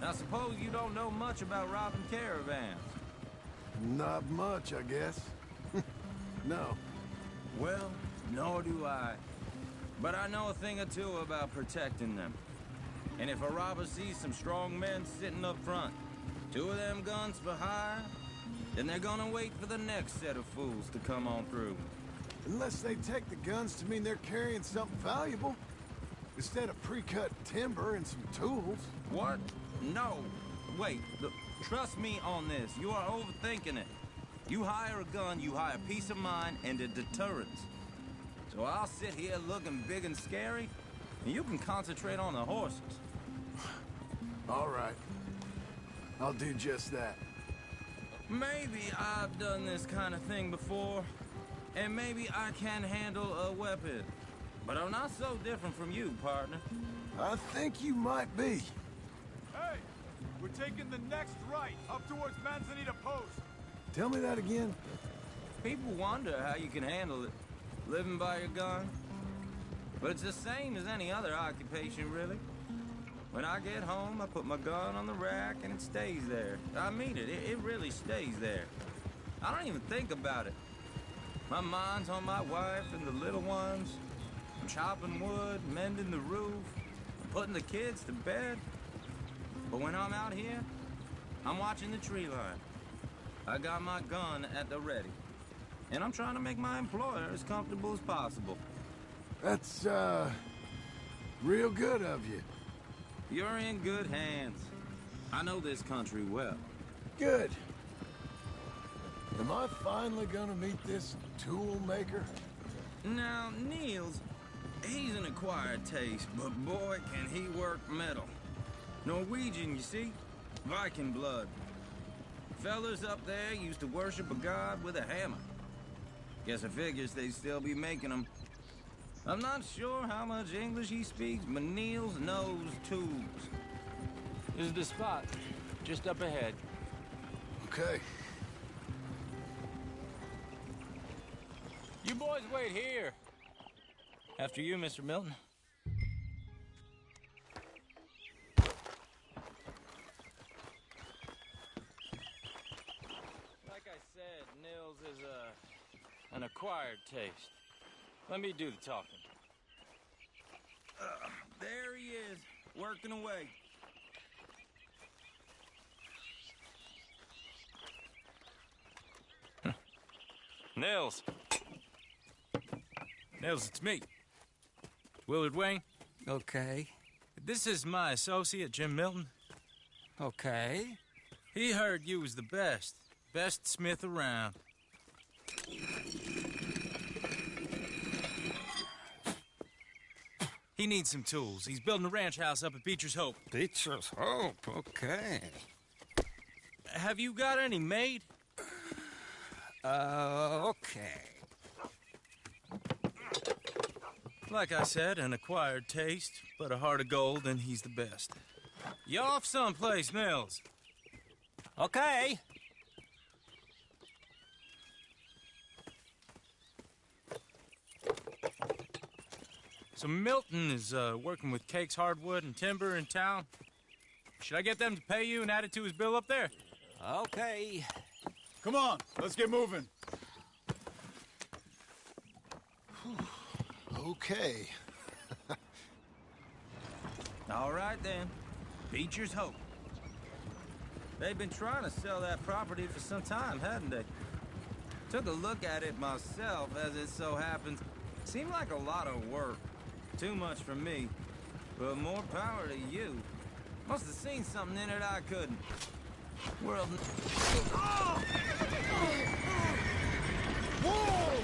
Now, suppose you don't know much about robbing caravans. Not much, I guess. No. Well, nor do I. But I know a thing or two about protecting them. And if a robber sees some strong men sitting up front, 2 of them guns for hire, then they're gonna wait for the next set of fools to come on through. Unless they take the guns to mean they're carrying something valuable. Instead of pre-cut timber and some tools. What? No. Wait, look, trust me on this. You are overthinking it. You hire a gun, you hire peace of mind and a deterrence. So I'll sit here looking big and scary, and you can concentrate on the horses. All right. I'll do just that. Maybe I've done this kind of thing before, and maybe I can handle a weapon. But I'm not so different from you, partner. I think you might be. Hey, we're taking the next right, up towards Manzanita Post. Tell me that again. People wonder how you can handle it, living by your gun. But it's the same as any other occupation, really. When I get home, I put my gun on the rack and it stays there. I mean it, it really stays there. I don't even think about it. My mind's on my wife and the little ones. I'm chopping wood, mending the roof, putting the kids to bed. But when I'm out here, I'm watching the tree line. I got my gun at the ready. And I'm trying to make my employer as comfortable as possible. That's, real good of you. You're in good hands. I know this country well. Good. Am I finally gonna meet this tool maker? Now, Niels, he's an acquired taste, but boy, can he work metal. Norwegian, you see? Viking blood. Fellas up there used to worship a god with a hammer. Guess I figures they'd still be making them. I'm not sure how much English he speaks, but Niels knows tools. This is the spot, just up ahead. Okay. You boys wait here. After you, Mr. Milton. Like I said, Nils is an acquired taste. Let me do the talking. There he is, working away. Nils. Nils, it's me. Willard Wayne. Okay. This is my associate, Jim Milton. Okay. He heard you was the best smith around. He needs some tools. He's building a ranch house up at Beecher's Hope. Beecher's Hope, okay. Have you got any made? Okay. Like I said, an acquired taste, but a heart of gold, and he's the best. You off someplace, Nils? Okay. So Milton is working with Cake's Hardwood and Timber in town. Should I get them to pay you and add it to his bill up there? Okay. Come on, let's get moving. Okay. All right, then. Beecher's Hope. They've been trying to sell that property for some time, hadn't they? Took a look at it myself, as it so happens. Seemed like a lot of work. Too much for me. But more power to you. Must have seen something in it I couldn't. World... Oh! Whoa!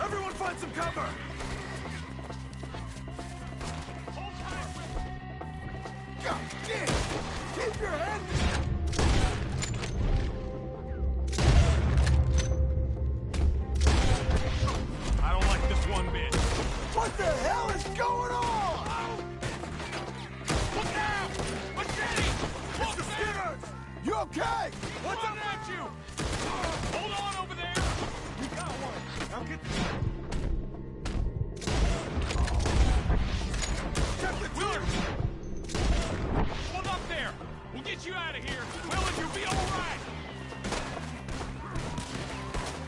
Everyone find some cover! God damn! Keep your head! I don't like this one bit. What the hell is going on? Look out! Machete! Mr. Skinners! You okay? What's up with you? Hold on over there! You got one! Now get the... Check the tire! Hold up there! We'll get you out of here! Will, and you'll be alright!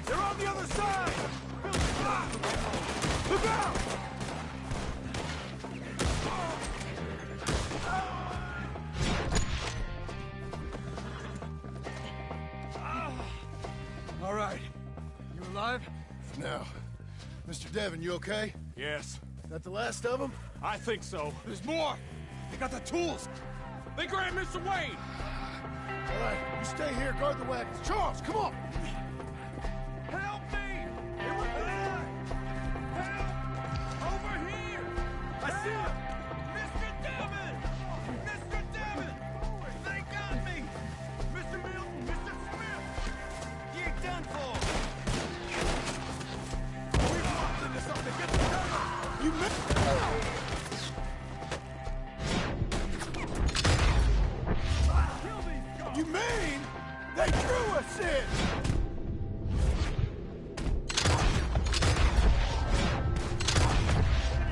They're on the other side! Look out! All right. You alive? No. Mr. Devon, you okay? Yes. That the last of them? I think so. There's more! They got the tools! They grabbed Mr. Wayne! All right, you stay here, guard the wagons. Charles, come on! Help me! They were alive! Help! Over here! I see him! Mr. Devon! Mr. Devon! They got me! Mr. Milton! Mr. Smith! You're done for! We've locked into something! Get the cover! You missed! You mean they drew us in?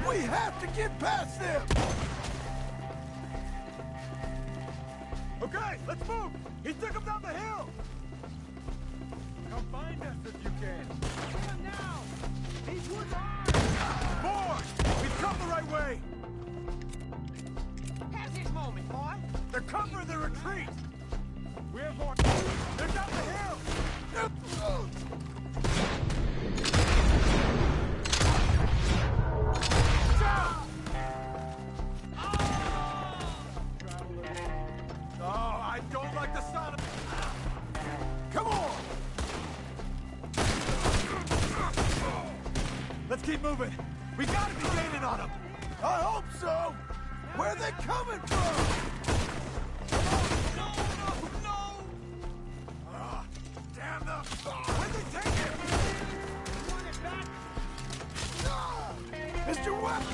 We have to get past them! Okay, let's move! He took him down the hill! Come find us if you can. Come on now! These woods are... Boy! We've come the right way! How's his moment, boy? They're covering the retreat! We have more... They're down the hill! Oh, I don't like the sound of... Come on! Let's keep moving! We gotta be gaining on them! I hope so! Where are they coming from? Damn them! Where'd they take it? You want it back? Mr. West!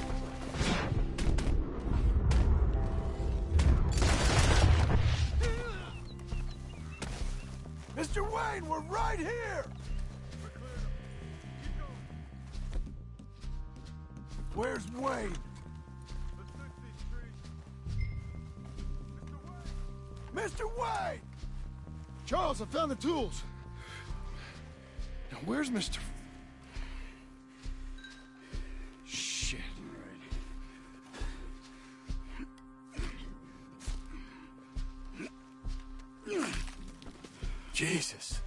Mr. Wayne, we're right here! Where's Wayne? Mr. Wayne! Charles, I found the tools. Now, where's Mr... Shit. Jesus.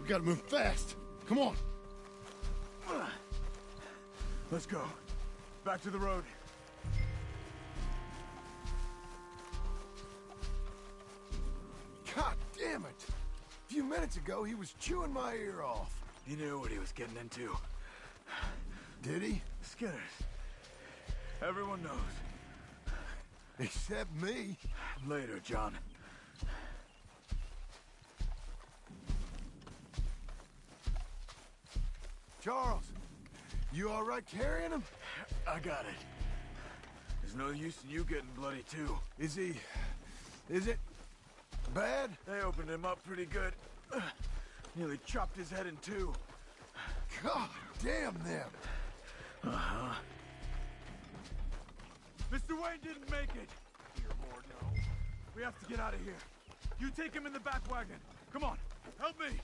We gotta move fast. Come on. Let's go. Back to the road. God damn it! A few minutes ago, he was chewing my ear off. He knew what he was getting into. Did he? Skinners. Everyone knows. Except me. Later, John. Charles, you all right carrying him? I got it. There's no use in you getting bloody, too. Is it bad? They opened him up pretty good. Nearly chopped his head in two. God damn them. Uh-huh. Mr. Wayne didn't make it. Dear Lord, no. We have to get out of here. You take him in the back wagon. Come on, help me.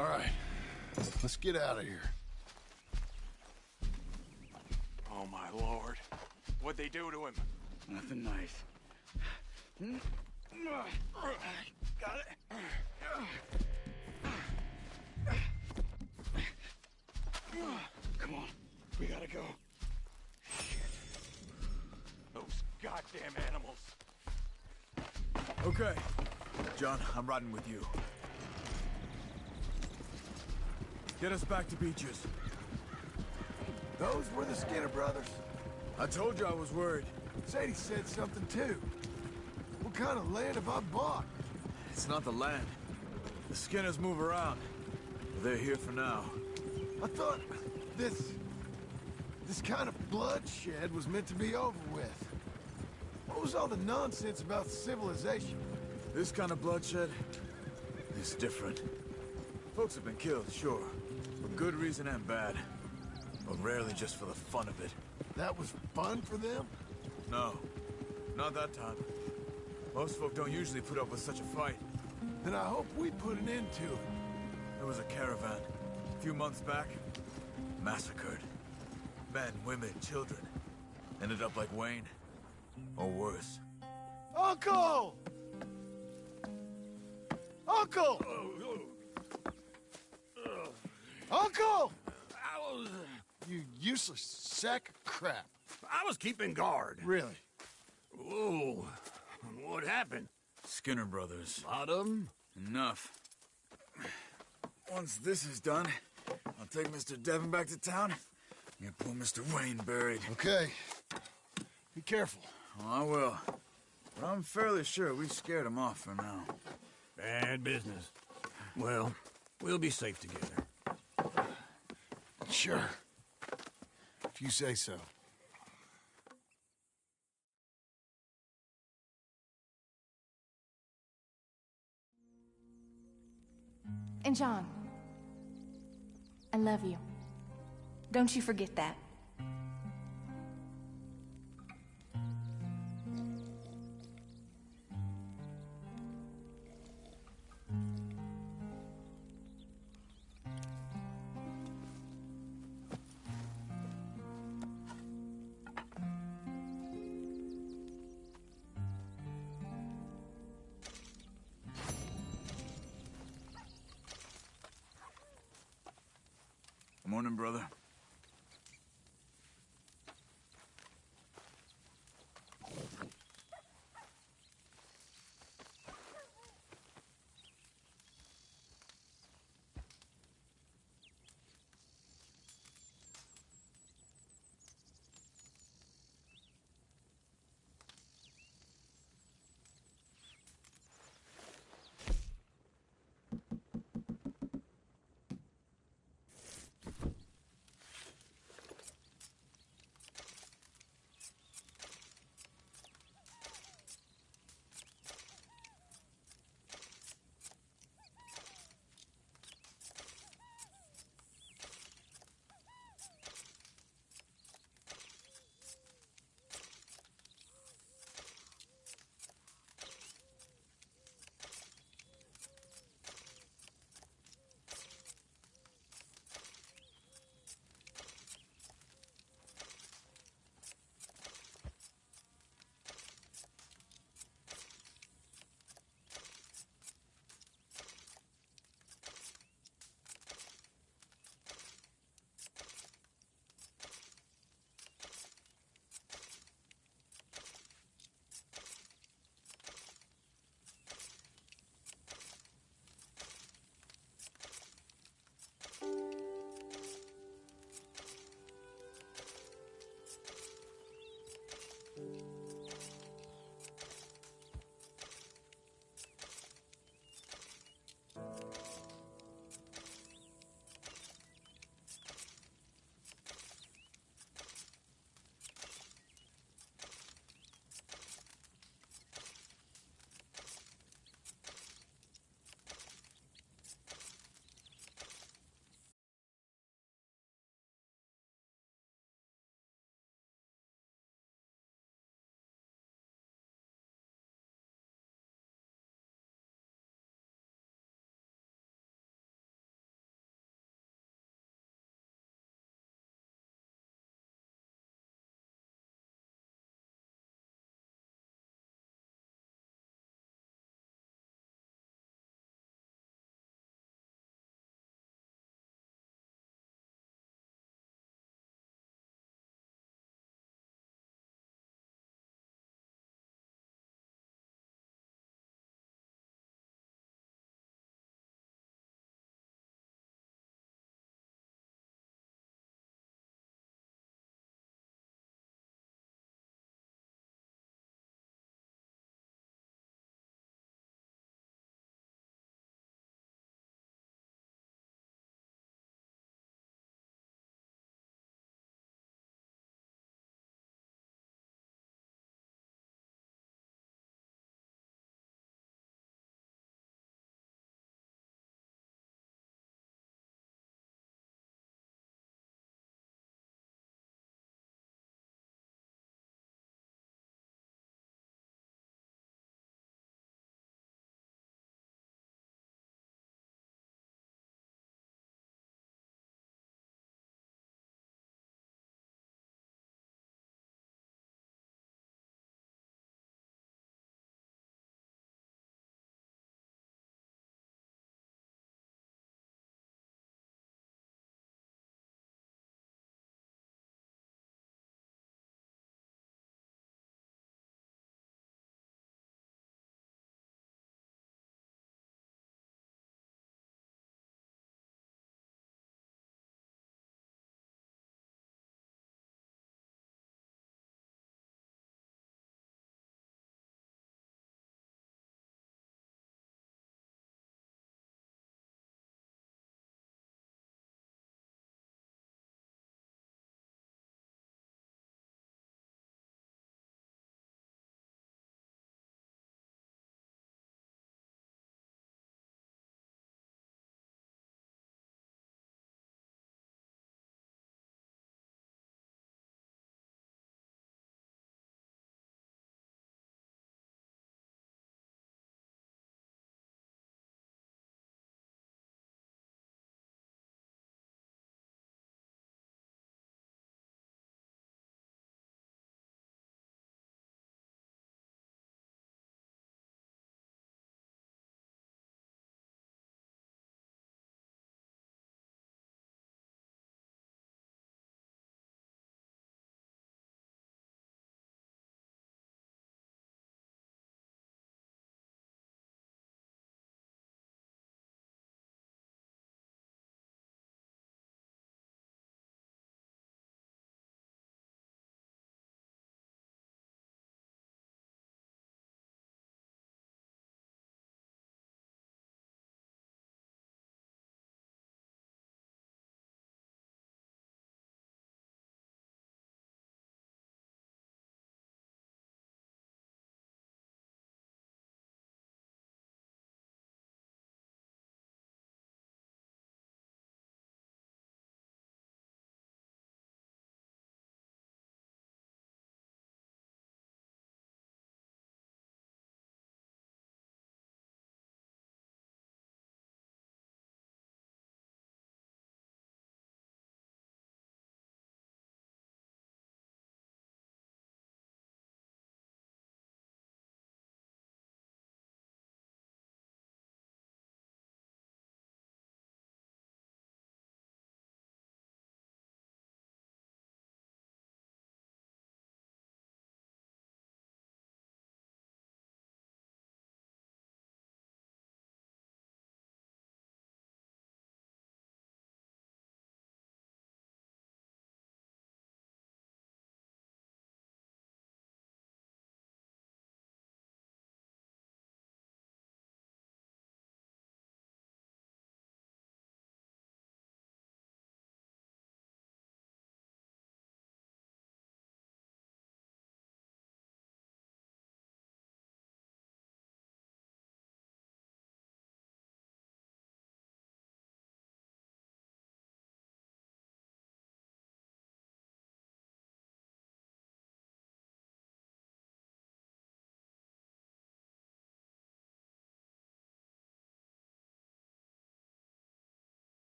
All right, let's get out of here. Oh, my lord. What'd they do to him? Nothing nice. Got it. Come on, we gotta go. Those goddamn animals. Okay. John, I'm riding with you. Get us back to Beecher's. Those were the Skinner brothers. I told you I was worried. Sadie said something too. What kind of land have I bought? It's not the land. The Skinners move around. They're here for now. I thought this kind of bloodshed was meant to be over with. What was all the nonsense about civilization? This kind of bloodshed is different. Folks have been killed, sure. For good reason and bad. But rarely just for the fun of it. That was fun for them? No. Not that time. Most folk don't usually put up with such a fight. Then I hope we put an end to it. There was a caravan, a few months back. Massacred. Men, women, children. Ended up like Wayne. Or worse. Uncle! Uncle! Uncle! You useless sack of crap. I was keeping guard. Really? Whoa. What happened? Skinner brothers. A lot of them? Enough. Once this is done, I'll take Mr. Devon back to town and get poor Mr. Wayne buried. Okay. Be careful. Oh, I will. But I'm fairly sure we scared him off for now. Bad business. Well, we'll be safe together. Sure. If you say so. And John, I love you. Don't you forget that. Morning, brother.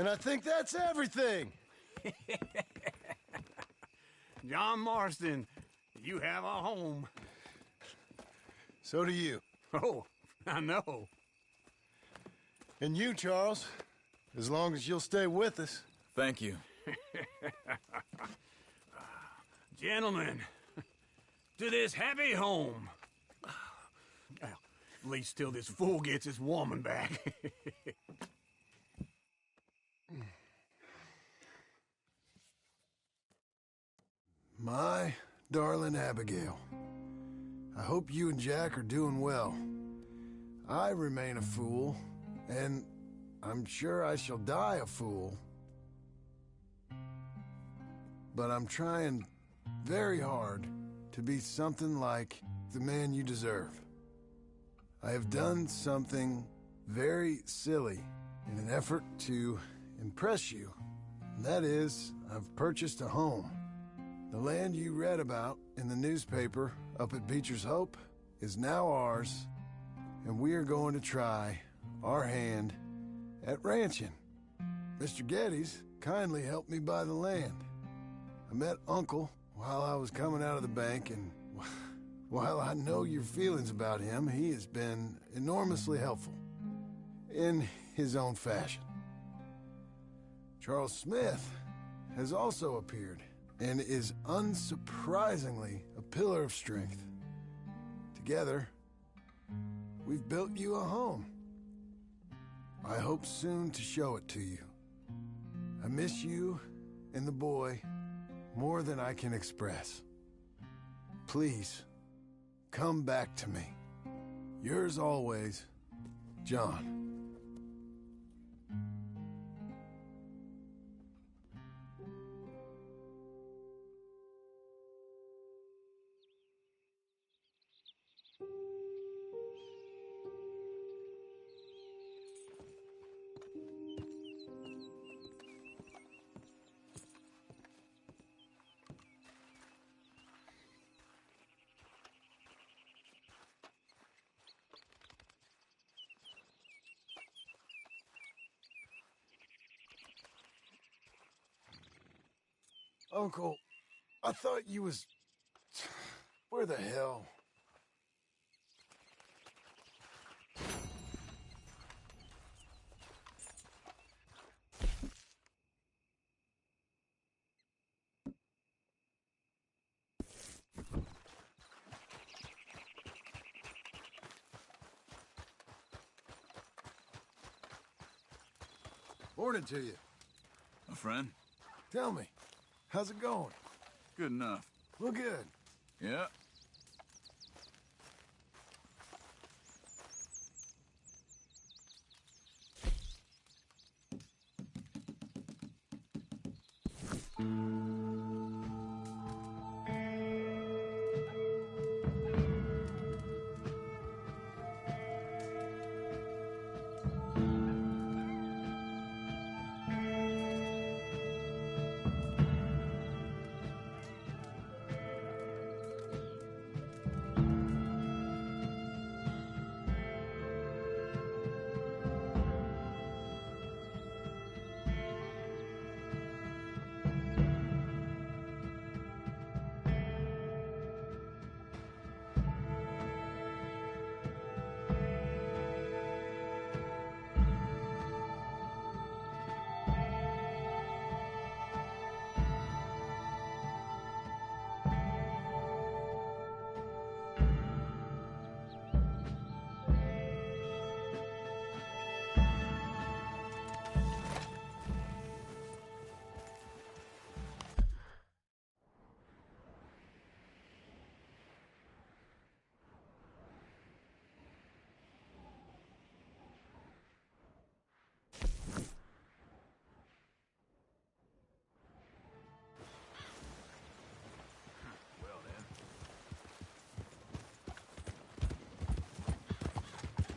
And I think that's everything. John Marston, you have a home. So do you. Oh, I know. And you, Charles, as long as you'll stay with us. Thank you. Gentlemen, to this happy home. Well, at least till this fool gets his woman back. My darling Abigail, I hope you and Jack are doing well. I remain a fool, and I'm sure I shall die a fool. But I'm trying very hard to be something like the man you deserve. I have done something very silly in an effort to impress you. And that is, I've purchased a home. The land you read about in the newspaper up at Beecher's Hope is now ours, and we are going to try our hand at ranching. Mr. Geddes kindly helped me buy the land. I met Uncle while I was coming out of the bank, and while I know your feelings about him, he has been enormously helpful in his own fashion. Charles Smith has also appeared and is unsurprisingly a pillar of strength. Together, we've built you a home. I hope soon to show it to you. I miss you and the boy more than I can express. Please, come back to me. Yours always, John. Uncle, I thought you was... Where the hell? Morning to you. A friend? Tell me, how's it going? Good enough. Well, good. Yeah.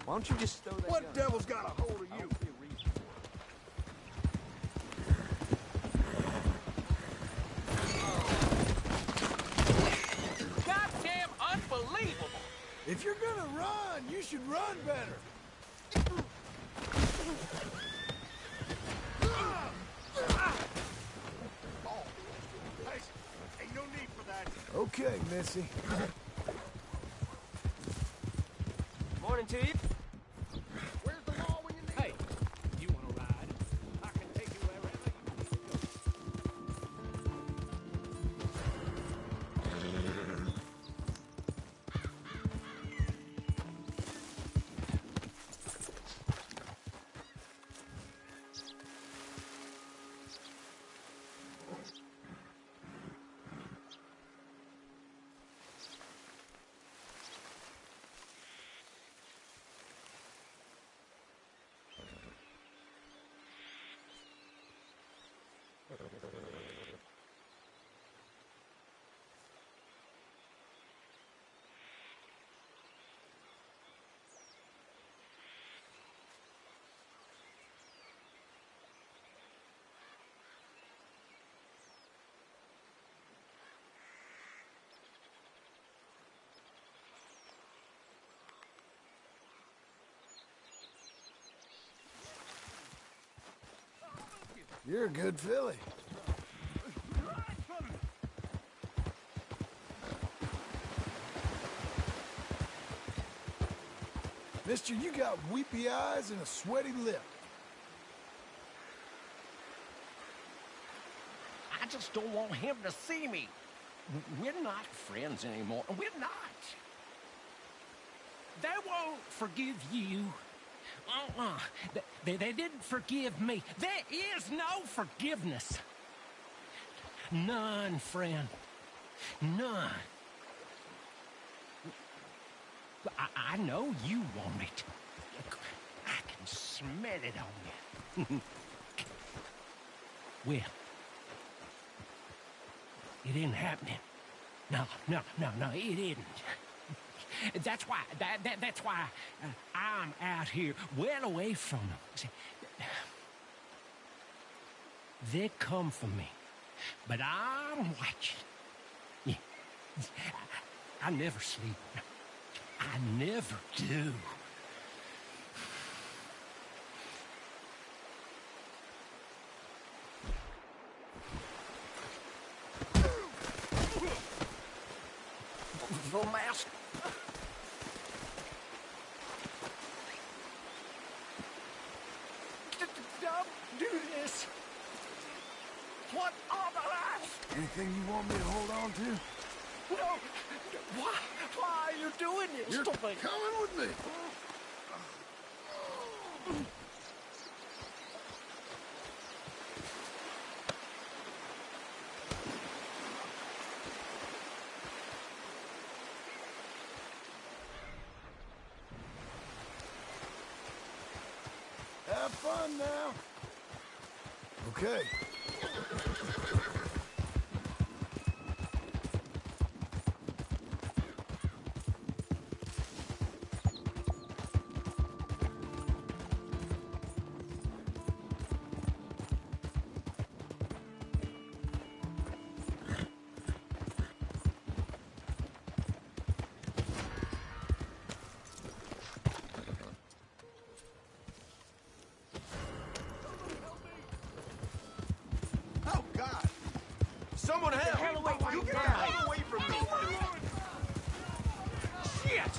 Why don't you just stow that What gun? devil's got a hold of you? Goddamn unbelievable! If you're gonna run, you should run better. Okay, Missy. Morning to you. Where's the law when you need Hey, you want to ride? I can take you wherever you need to go. You're a good filly. Mister, you got weepy eyes and a sweaty lip. I just don't want him to see me. We're not friends anymore. We're not. They won't forgive you. They didn't forgive me. There is no forgiveness. None, friend. None. I know you want it. I can smell it on you. Well, it ain't happening. No, it isn't. That's why, that's why I'm out here, well away from them. They come for me, but I'm watching. Yeah. I never sleep. I never do. The mask. Don't do this. What are the life? Anything you want me to hold on to? No. Why are you doing this? You're to me? coming with me. Have fun now. Okay. Oh, God! Someone help! Get the hell away from You me get the now. hell away from me! Shit!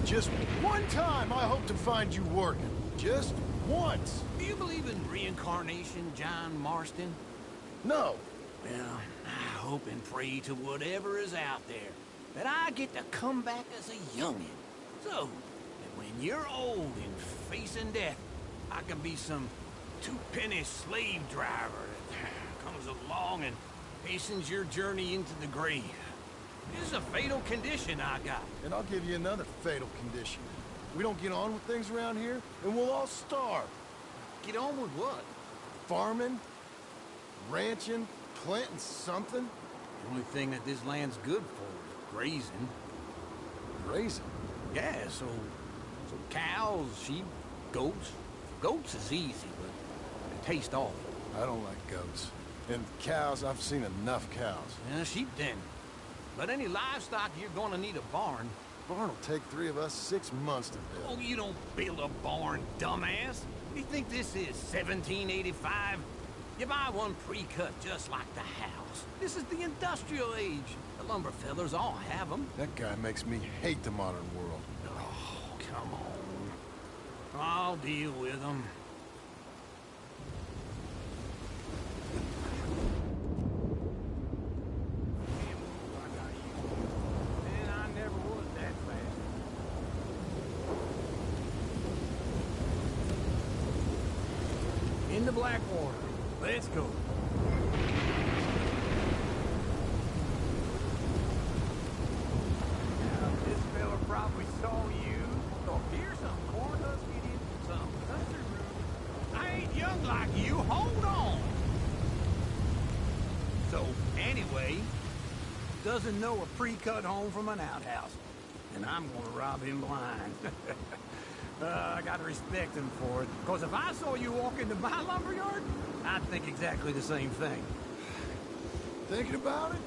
Just one time I hope to find you working. Just once. Do you believe in reincarnation, John Marston? No. Well, I hope and pray to whatever is out there that I get to come back as a youngin'. So that when you're old and facing death, I can be some two-penny slave driver that comes along and hastens your journey into the grave. This is a fatal condition I got. And I'll give you another fatal condition. We don't get on with things around here, and we'll all starve. Get on with what? Farming, ranching, planting something. The only thing that this land's good for is grazing. Grazing? Yeah, so cows, sheep, goats. Goats is easy, but they taste awful. I don't like goats. And cows, I've seen enough cows. Yeah, sheep then. But any livestock, you're gonna need a barn. Barn will take 3 of us 6 months to build. Oh, you don't build a barn, dumbass. What do you think this is, 1785? You buy one pre-cut just like the house. This is the industrial age. The lumber fellers all have them. That guy makes me hate the modern world. Oh, come on. I'll deal with them. In the Blackwater. Let's go. Now, this fella probably saw you. So here's some corn husks in some country room. I ain't young like you. Hold on. So, anyway, doesn't know a pre-cut home from an outhouse. And I'm gonna rob him blind. I gotta respect him for it. Because if I saw you walk into my lumberyard, I'd think exactly the same thing. Thinking about it?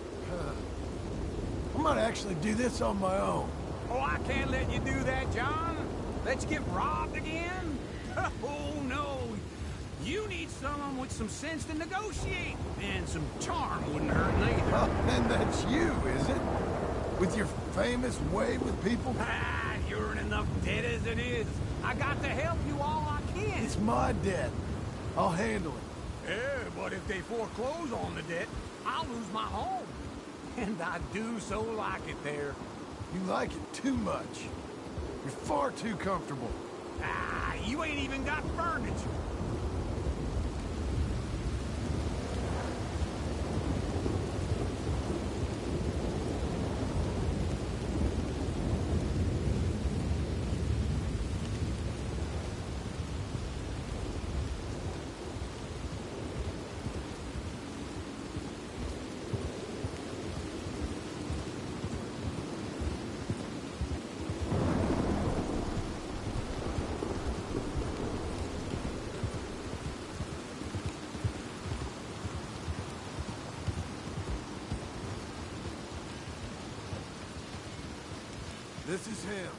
I might actually do this on my own. Oh, I can't let you do that, John. Let you get robbed again? Oh, no. You need someone with some sense to negotiate. And some charm wouldn't hurt neither. Oh, and that's you, is it? With your famous way with people? Ah, you're in enough debt as it is. I got to help you all I can. It's my debt. I'll handle it. Yeah, but if they foreclose on the debt, I'll lose my home. And I do so like it there. You like it too much. You're far too comfortable. Ah, you ain't even got furniture. This is him.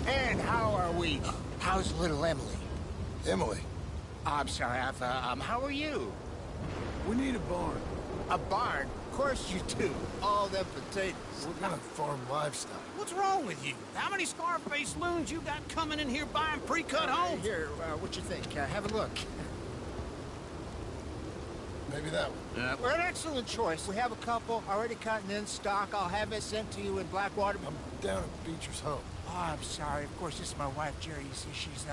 And how are we? How's little Emily? Emily. I'm sorry, how are you? We need a barn. A barn? Of course you do. All them potatoes. We're gonna farm livestock. What's wrong with you? How many Scarface loons you got coming in here buying pre-cut homes? Here, what you think? Have a look. Maybe that one. Well, an excellent choice. We have a couple already cut and in stock. I'll have it sent to you in Blackwater. I'm down at Beecher's home. Oh, I'm sorry. Of course, this is my wife, Jerry. You see, she's,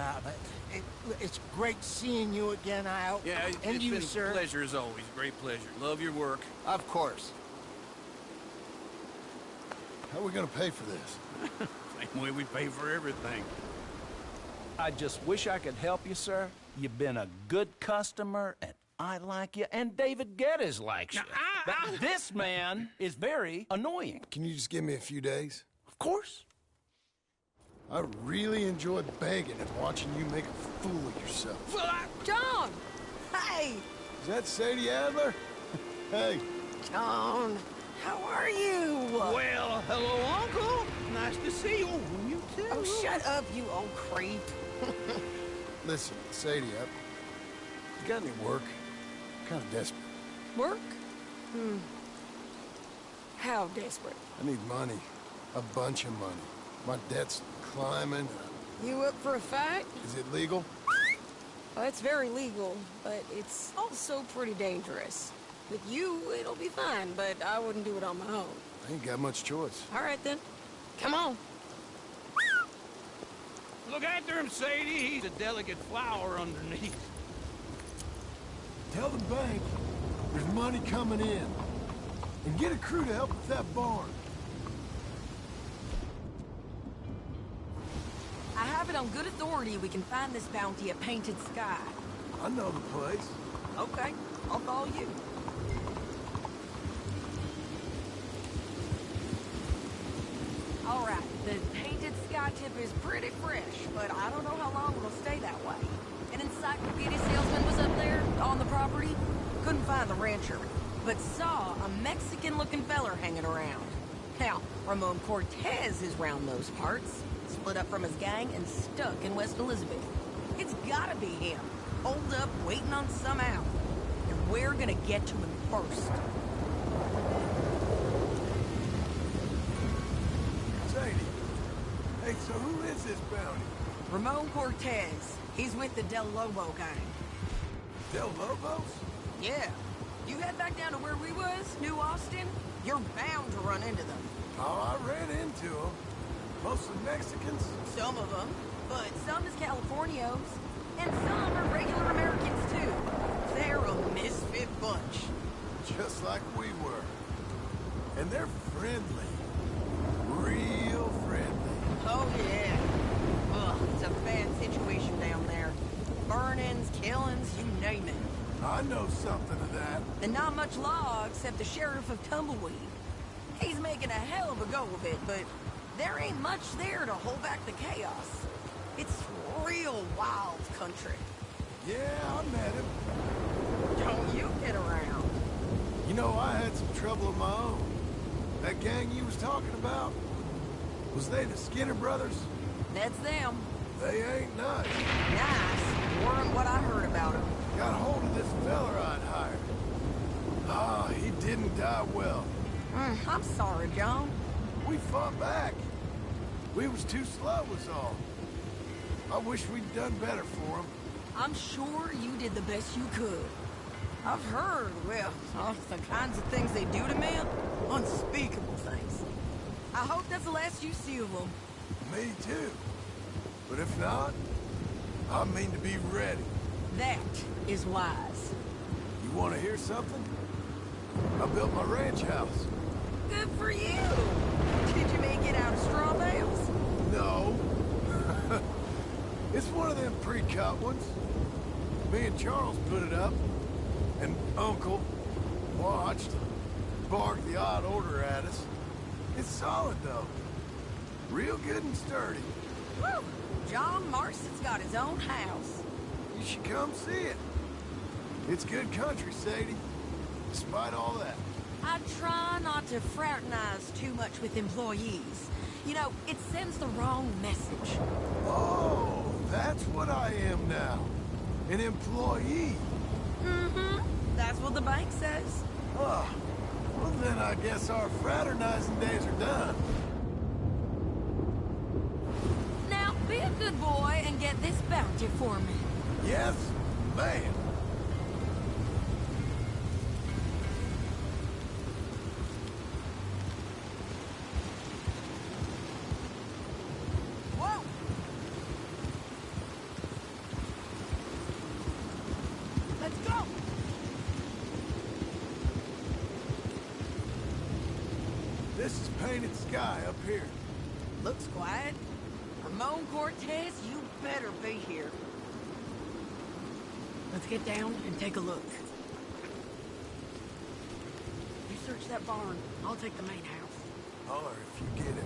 it's great seeing you again, Al. Yeah, and it's you, been sir. a pleasure as always. Great pleasure. Love your work. Of course. How are we gonna pay for this? Same way we pay for everything. I just wish I could help you, sir. You've been a good customer, and I like you, and David Geddes likes you. But this man is very annoying. Can you just give me a few days? Of course. I really enjoy begging and watching you make a fool of yourself. John! Hey! Is that Sadie Adler? Hey. John, How are you? Well, hello, Uncle. Nice to see you. You too. Oh, shut up, you old creep. Listen, Sadie, you got any work? I'm kind of desperate. Work? How desperate? I need money. A bunch of money. My debt's climbing. You up for a fight? Is it legal? Well, it's very legal, but it's also pretty dangerous. With you, it'll be fine, but I wouldn't do it on my own. I ain't got much choice. All right, then. Come on. Look after him, Sadie. He's a delicate flower underneath. Tell the bank there's money coming in. And get a crew to help with that barn. I have it on good authority we can find this bounty at Painted Sky. I know the place. Okay, I'll follow you. All right, the Painted Sky tip is pretty fresh, but I don't know how long it'll stay that way. An encyclopedia salesman was up there on the property. Couldn't find the rancher, but saw a Mexican-looking feller hanging around. Now, Ramon Cortez is round those parts, split up from his gang and stuck in West Elizabeth. It's gotta be him, holed up, waiting on some out. And we're gonna get to him first. Sadie. Hey, so who is this bounty? Ramon Cortez. He's with the Del Lobo gang. Del Lobos? Yeah. You head back down to where we was, New Austin, you're bound to run into them. Oh, I ran into them. Mostly Mexicans? Some of them, but some is Californios. And some are regular Americans, too. They're a misfit bunch. Just like we were. And they're friendly. Real friendly. Oh, yeah. Ugh, it's a bad situation down there. Burnings, killings, you name it. I know something of that. And not much law except the sheriff of Tumbleweed. He's making a hell of a go of it, but there ain't much there to hold back the chaos. It's real wild country. Yeah, I met him. Don't you get around. You know, I had some trouble of my own. That gang you was talking about, was they the Skinner brothers? That's them. They ain't nice. Nice. Weren't what I heard about them. Got hold of this feller I'd hired. Ah, he didn't die well. I'm sorry, John. We fought back. We was too slow was all. I wish we'd done better for him. I'm sure you did the best you could. I've heard, well, the kinds of things they do to men. Unspeakable things. I hope that's the last you see of them. Me too. But if not, I mean to be ready. That is wise. You want to hear something? I built my ranch house. Good for you. Did you make it out of straw bales? No. It's one of them pre-cut ones. Me and Charles put it up, and Uncle watched, barked the odd order at us. It's solid, though. Real good and sturdy. Woo! John Marston's got his own house. You should come see it. It's good country, Sadie. Despite all that. I try not to fraternize too much with employees. You know, it sends the wrong message. Oh, that's what I am now. An employee. Mm-hmm. That's what the bank says. Oh, well then I guess our fraternizing days are done. Now, be a good boy and get this bounty for me. Yes, ma'am. Whoa! Let's go! This is Painted Sky up here. Looks quiet. Ramon Cortez, you better be here. Let's get down and take a look. You search that barn. I'll take the main house. Holler if you get it.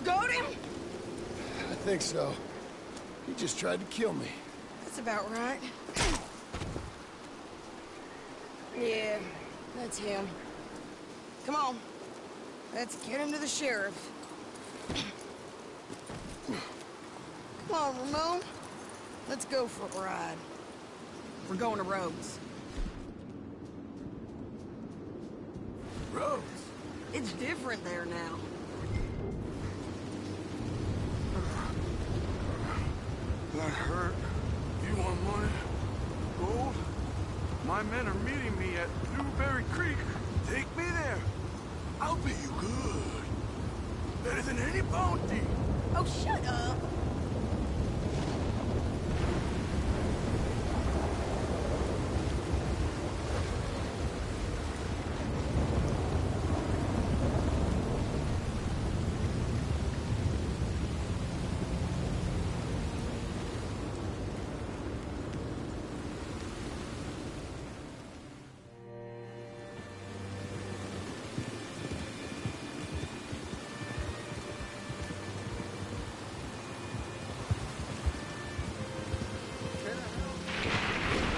got him? I think so. He just tried to kill me. That's about right. Yeah, that's him. Come on. Let's get him to the sheriff. Come on, Ramon. Let's go for a ride. We're going to Rhodes. Rhodes? It's different there now. That hurt. You want money? Gold? My men are meeting me at Newberry Creek. Take me there. I'll pay you good. Better than any bounty. Oh, shut up.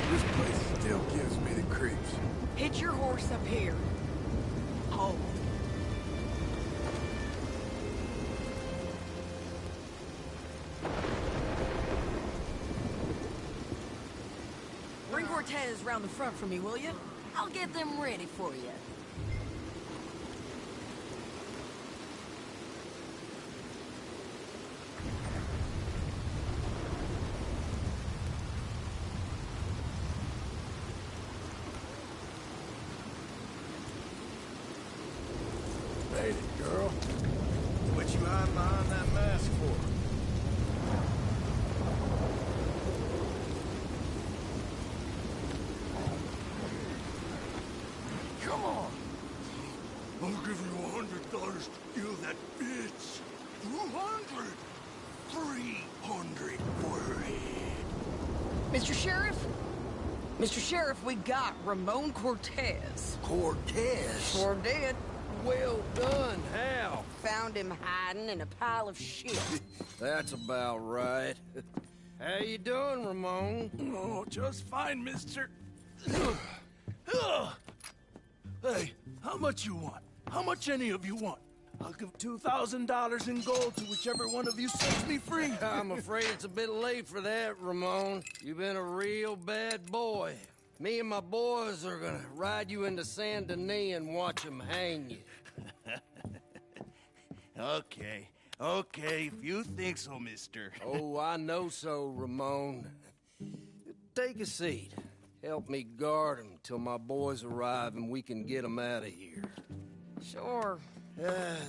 This place still gives me the creeps. Hitch your horse up here. Hold. Bring Cortez round the front for me, will you? I'll get them ready for you. Made it, girl. What you hiding behind that mask for? Come on. I'll give you $100 to kill that bitch. 200. 300 for her head. Mr. Sheriff? Mr. Sheriff, we got Ramon Cortez. Cortez? Sure did. Well done. How? Found him hiding in a pile of shit. That's about right. How you doing, Ramon? Oh, just fine, mister. Hey, how much you want? How much any of you want? I'll give $2,000 in gold to whichever one of you sets me free. I'm afraid it's a bit late for that, Ramon. You've been a real bad boy. Me and my boys are gonna ride you into Saint Denis and watch them hang you. Okay, if you think so, mister. Oh, I know so, Ramon. Take a seat. Help me guard them till my boys arrive and we can get them out of here. Sure.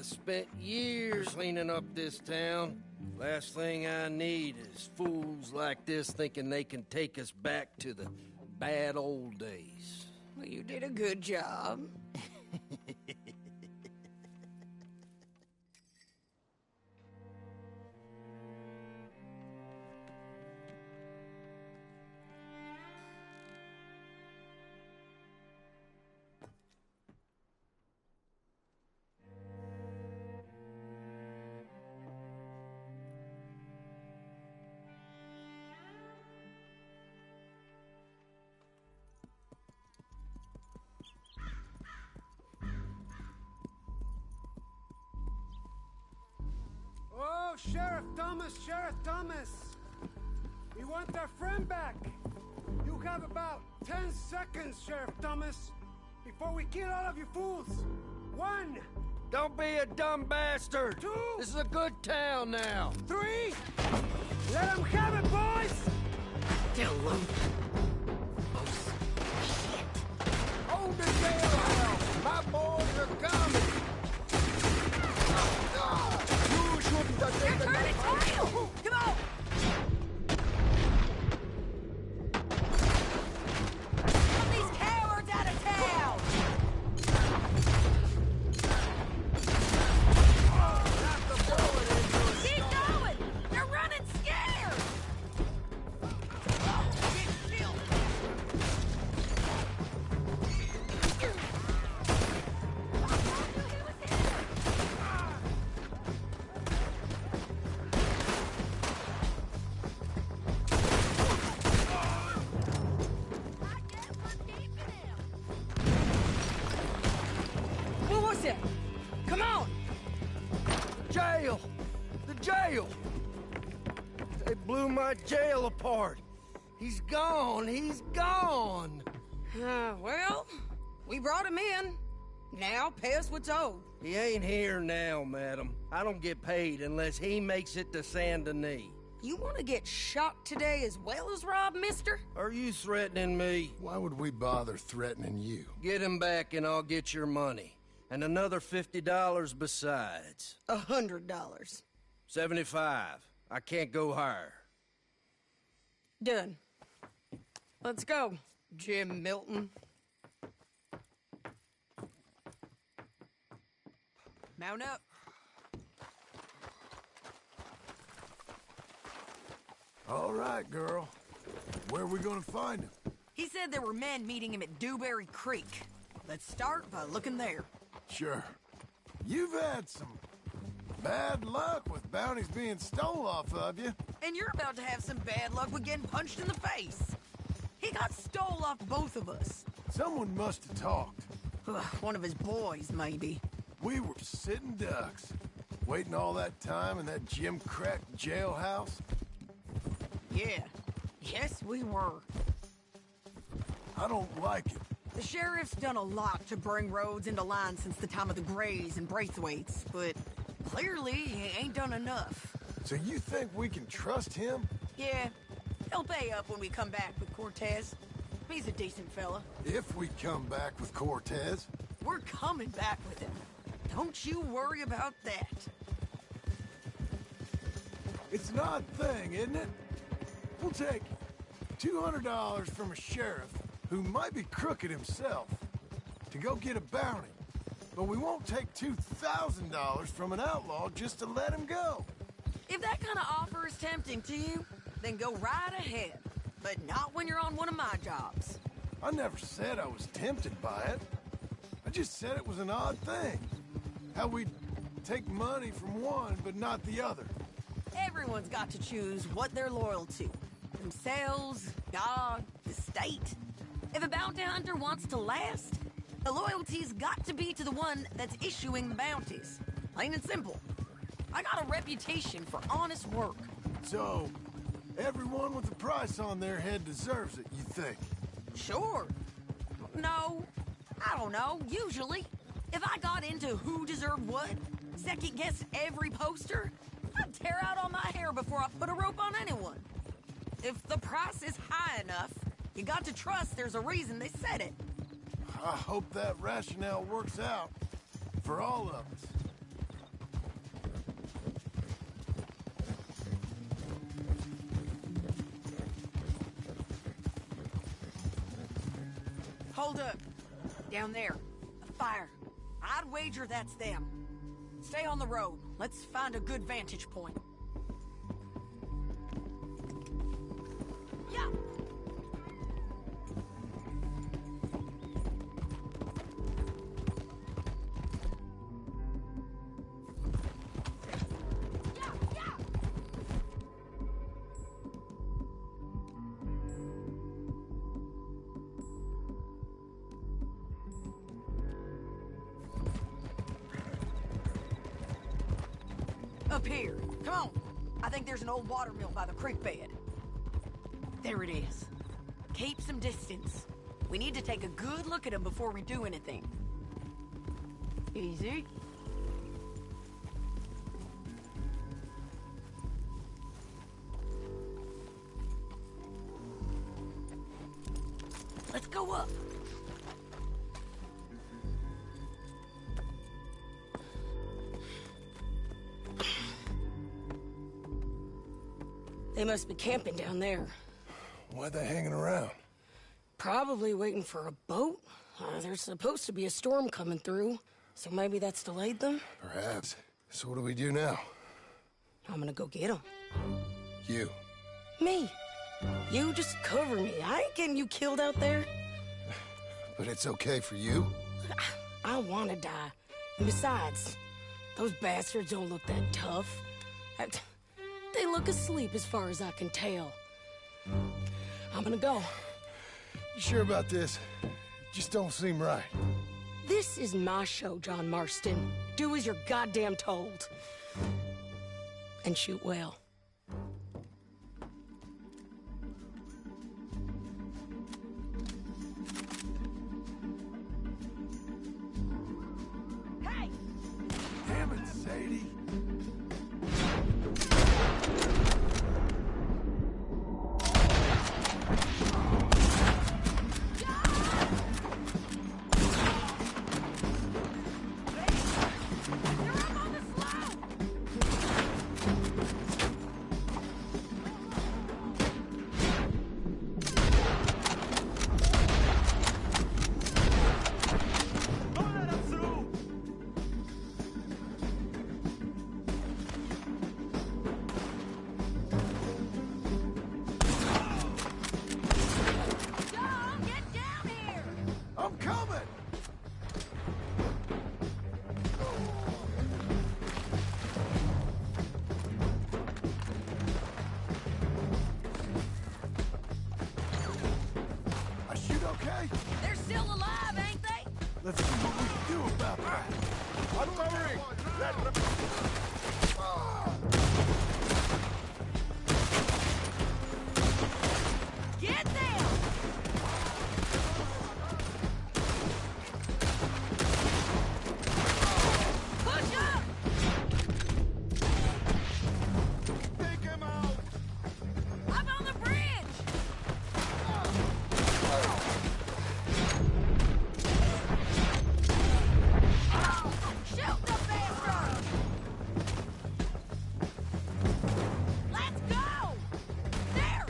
Spent years cleaning up this town. Last thing I need is fools like this thinking they can take us back to the bad old days. Well, you did a good job. Oh, Sheriff Thomas, Sheriff Thomas! We want our friend back! You have about 10 seconds, Sheriff Thomas, before we kill all of you fools! 1! Don't be a dumb bastard! 2! This is a good town now! 3! Let them have it, boys! Tell them. Hold the jailhouse! My boys are coming! You shouldn't have You're taken turning that tail! Come on! Get these cowards out of town! Keep going! They're running scared! Get killed! step. Come on! Jail! The jail! They blew my jail apart. He's gone. He's gone. Well, we brought him in. Now pay us what's owed. He ain't here now, madam. I don't get paid unless he makes it to Saint Denis. You want to get shot today as well as rob, mister? Are you threatening me? Why would we bother threatening you? Get him back and I'll get your money. And another $50 besides. $100. 75. I can't go higher. Done. Let's go, Jim Milton. Mount up. All right, girl. Where are we gonna find him? He said there were men meeting him at Dewberry Creek. Let's start by looking there. Sure. You've had some bad luck with bounties being stole off of you. And you're about to have some bad luck with getting punched in the face. He got stole off both of us. Someone must have talked. One of his boys, maybe. We were sitting ducks, waiting all that time in that Jim Crack jailhouse. Yeah. Yes, we were. I don't like it. The sheriff's done a lot to bring roads into line since the time of the Grays and Braithwaites, but clearly he ain't done enough. So you think we can trust him? Yeah. He'll pay up when we come back with Cortez. He's a decent fella. If we come back with Cortez. We're coming back with him. Don't you worry about that. It's an odd thing, isn't it? We'll take $200 from a sheriff who might be crooked himself to go get a bounty. But we won't take $2,000 from an outlaw just to let him go. If that kind of offer is tempting to you, then go right ahead. But not when you're on one of my jobs. I never said I was tempted by it. I just said it was an odd thing. How we'd take money from one but not the other. Everyone's got to choose what they're loyal to. Themselves, God, the state. If a bounty hunter wants to last, the loyalty's got to be to the one that's issuing the bounties. Plain and simple. I got a reputation for honest work. So, everyone with a price on their head deserves it, you think? Sure. No, I don't know, usually. If I got into who deserved what, second-guessed every poster, I'd tear out all my hair before I put a rope on anyone. If the price is high enough, you got to trust there's a reason they said it. I hope that rationale works out for all of us. Hold up. Down there. A fire. I'd wager that's them. Stay on the road. Let's find a good vantage point. Yeah. Up here. Come on. I think there's an old watermill by the creek bed. There it is. Keep some distance. We need to take a good look at him before we do anything. Easy. Let's go up. They must be camping down there. Why are they hanging around? Probably waiting for a boat. There's supposed to be a storm coming through, so maybe that's delayed them? Perhaps. So what do we do now? I'm gonna go get them. You. Me. You just cover me. I ain't getting you killed out there. But it's okay for you? I wanna die. And besides, those bastards don't look that tough. They look asleep as far as I can tell. I'm gonna go. You sure about this? Just don't seem right. This is my show, John Marston. Do as you're goddamn told. And shoot well. Hey! Damn it, Sadie. They're still alive, ain't they? Let's see what we can do about that. I'm covering. Get them! Push up! Take him out. Up on the bridge! Shoot the bastard! Let's go! There!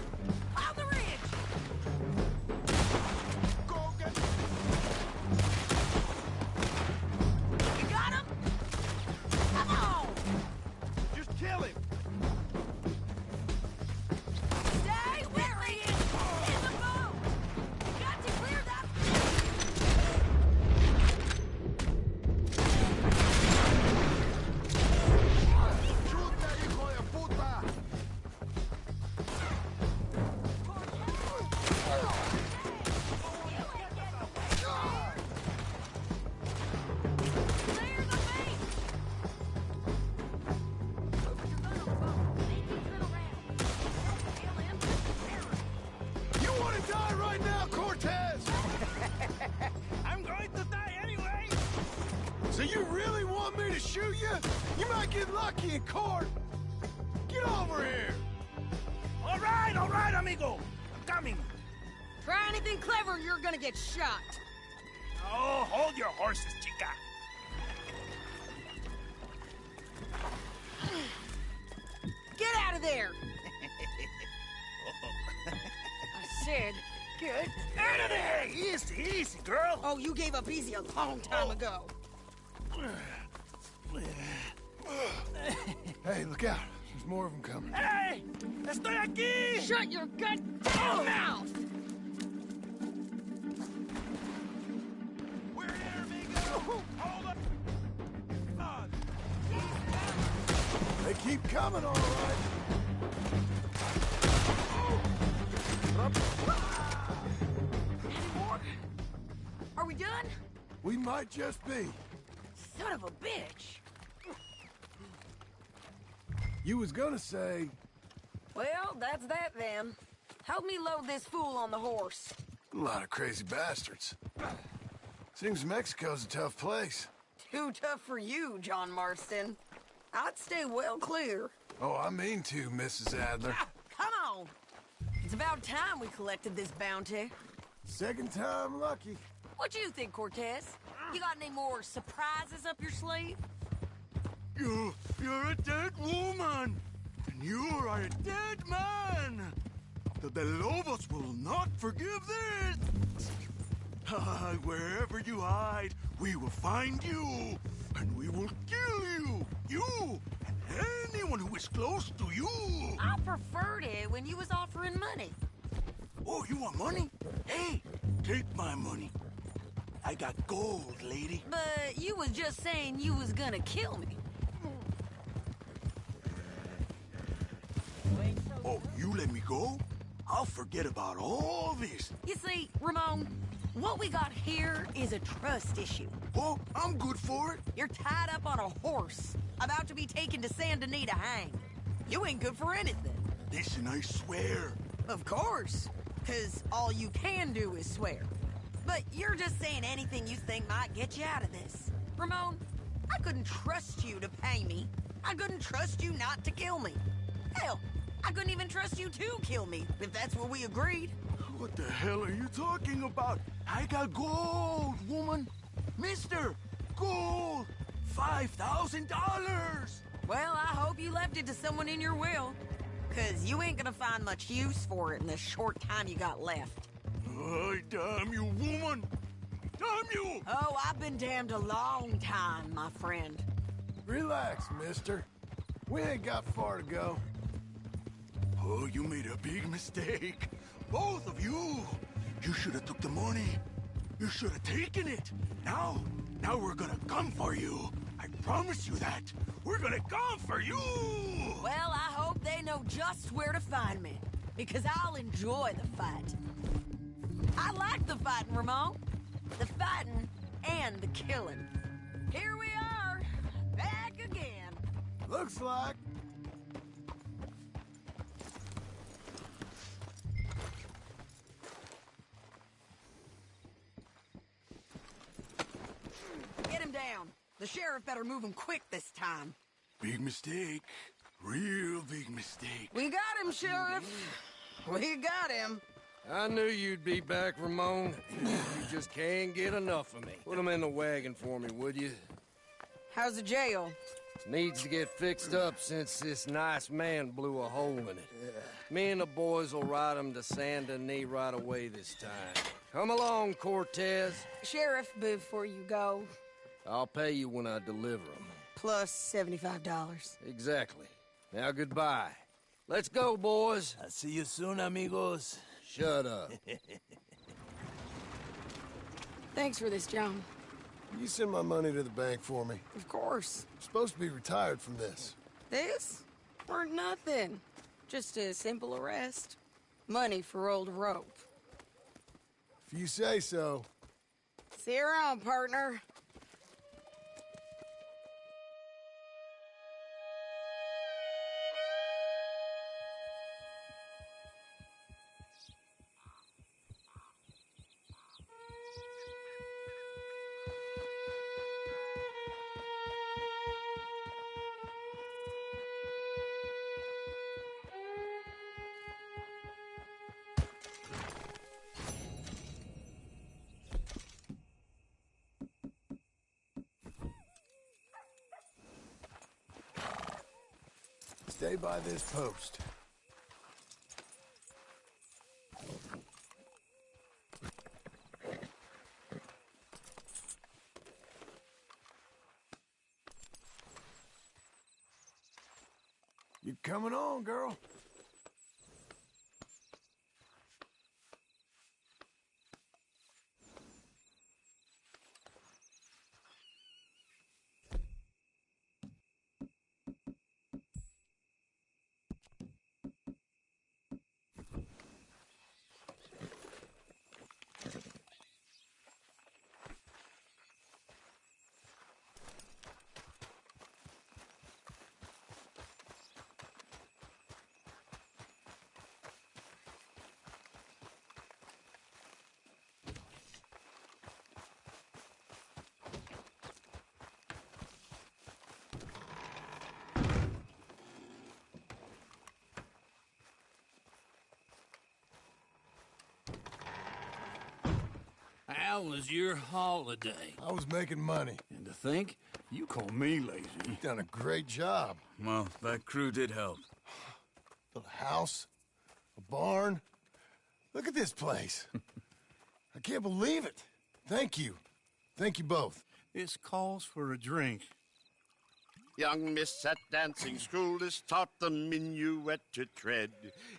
On the ridge! Go get... You got him? Come on! Just kill him. Stay where he is! In the boat! Got you cleared up! Chuta, hijo de puta. Clear the bait! You want to die right now, Cortez? I'm going to die anyway! So you really want me to shoot you? You might get lucky in court. Get over here. All right, amigo. I'm coming. Try anything clever and you're gonna get shot. Oh, hold your horses, chica. Get out of there! I said, get out of there! Easy, easy, girl. Oh, you gave up easy a long time ago. Hey, look out. There's more of them coming. Hey! Estoy aquí! Shut your goddamn mouth! We're here, amigo! Hold up! On. They keep coming, all right. Any more? Are we done? We might just be. Son of a bitch! You was gonna say... Well, that's that then. Help me load this fool on the horse. A lot of crazy bastards. Seems Mexico's a tough place. Too tough for you, John Marston. I'd stay well clear. Oh, I mean to, Mrs. Adler. Come on! It's about time we collected this bounty. Second time lucky. What you think, Cortez? You got any more surprises up your sleeve? You're a dead woman, and you are a dead man. The Lobos will not forgive this. Wherever you hide, we will find you, and we will kill you. You and anyone who is close to you. I preferred it when you was offering money. Oh, you want money? Hey, take my money. I got gold, lady. But you was just saying you was gonna kill me. Oh, you let me go? I'll forget about all this. You see, Ramon, what we got here is a trust issue. Oh, I'm good for it. You're tied up on a horse, about to be taken to Saint Denis to hang. You ain't good for anything. Listen, I swear. Of course, because all you can do is swear. But you're just saying anything you think might get you out of this. Ramon, I couldn't trust you to pay me. I couldn't trust you not to kill me. Hell, I couldn't even trust you to kill me, if that's what we agreed. What the hell are you talking about? I got gold, woman. Mister, gold. $5,000. Well, I hope you left it to someone in your will. Because you ain't gonna find much use for it in the short time you got left. Oh, damn you, woman! Damn you! Oh, I've been damned a long time, my friend. Relax, mister. We ain't got far to go. Oh, you made a big mistake. Both of you. You should have took the money. You should have taken it. Now we're gonna come for you. I promise you that. We're gonna come for you! Well, I hope they know just where to find me. Because I'll enjoy the fight. I like the fighting, Ramon. The fighting and the killing. Here we are, back again. Looks like. Get him down. The sheriff better move him quick this time. Big mistake. Real big mistake. We got him, Sheriff. We got him. I knew you'd be back, Ramon. You just can't get enough of me. Put him in the wagon for me, would you? How's the jail? Needs to get fixed up since this nice man blew a hole in it. Me and the boys will ride him to Saint Denis right away this time. Come along, Cortez. Sheriff, before you go... I'll pay you when I deliver them. Plus $75. Exactly. Now goodbye. Let's go, boys. I'll see you soon, amigos. Shut up. Thanks for this, John. You send my money to the bank for me. Of course. I'm supposed to be retired from this. This? Weren't nothing. Just a simple arrest. Money for old rope. If you say so. See you around, partner. Stay by this post. You coming on, girl? How was your holiday? I was making money. And to think, you call me lazy. You've done a great job. Well, that crew did help. Built a house, a barn. Look at this place. I can't believe it. Thank you. Thank you both. This calls for a drink. Young miss at dancing school is taught the minuet to tread.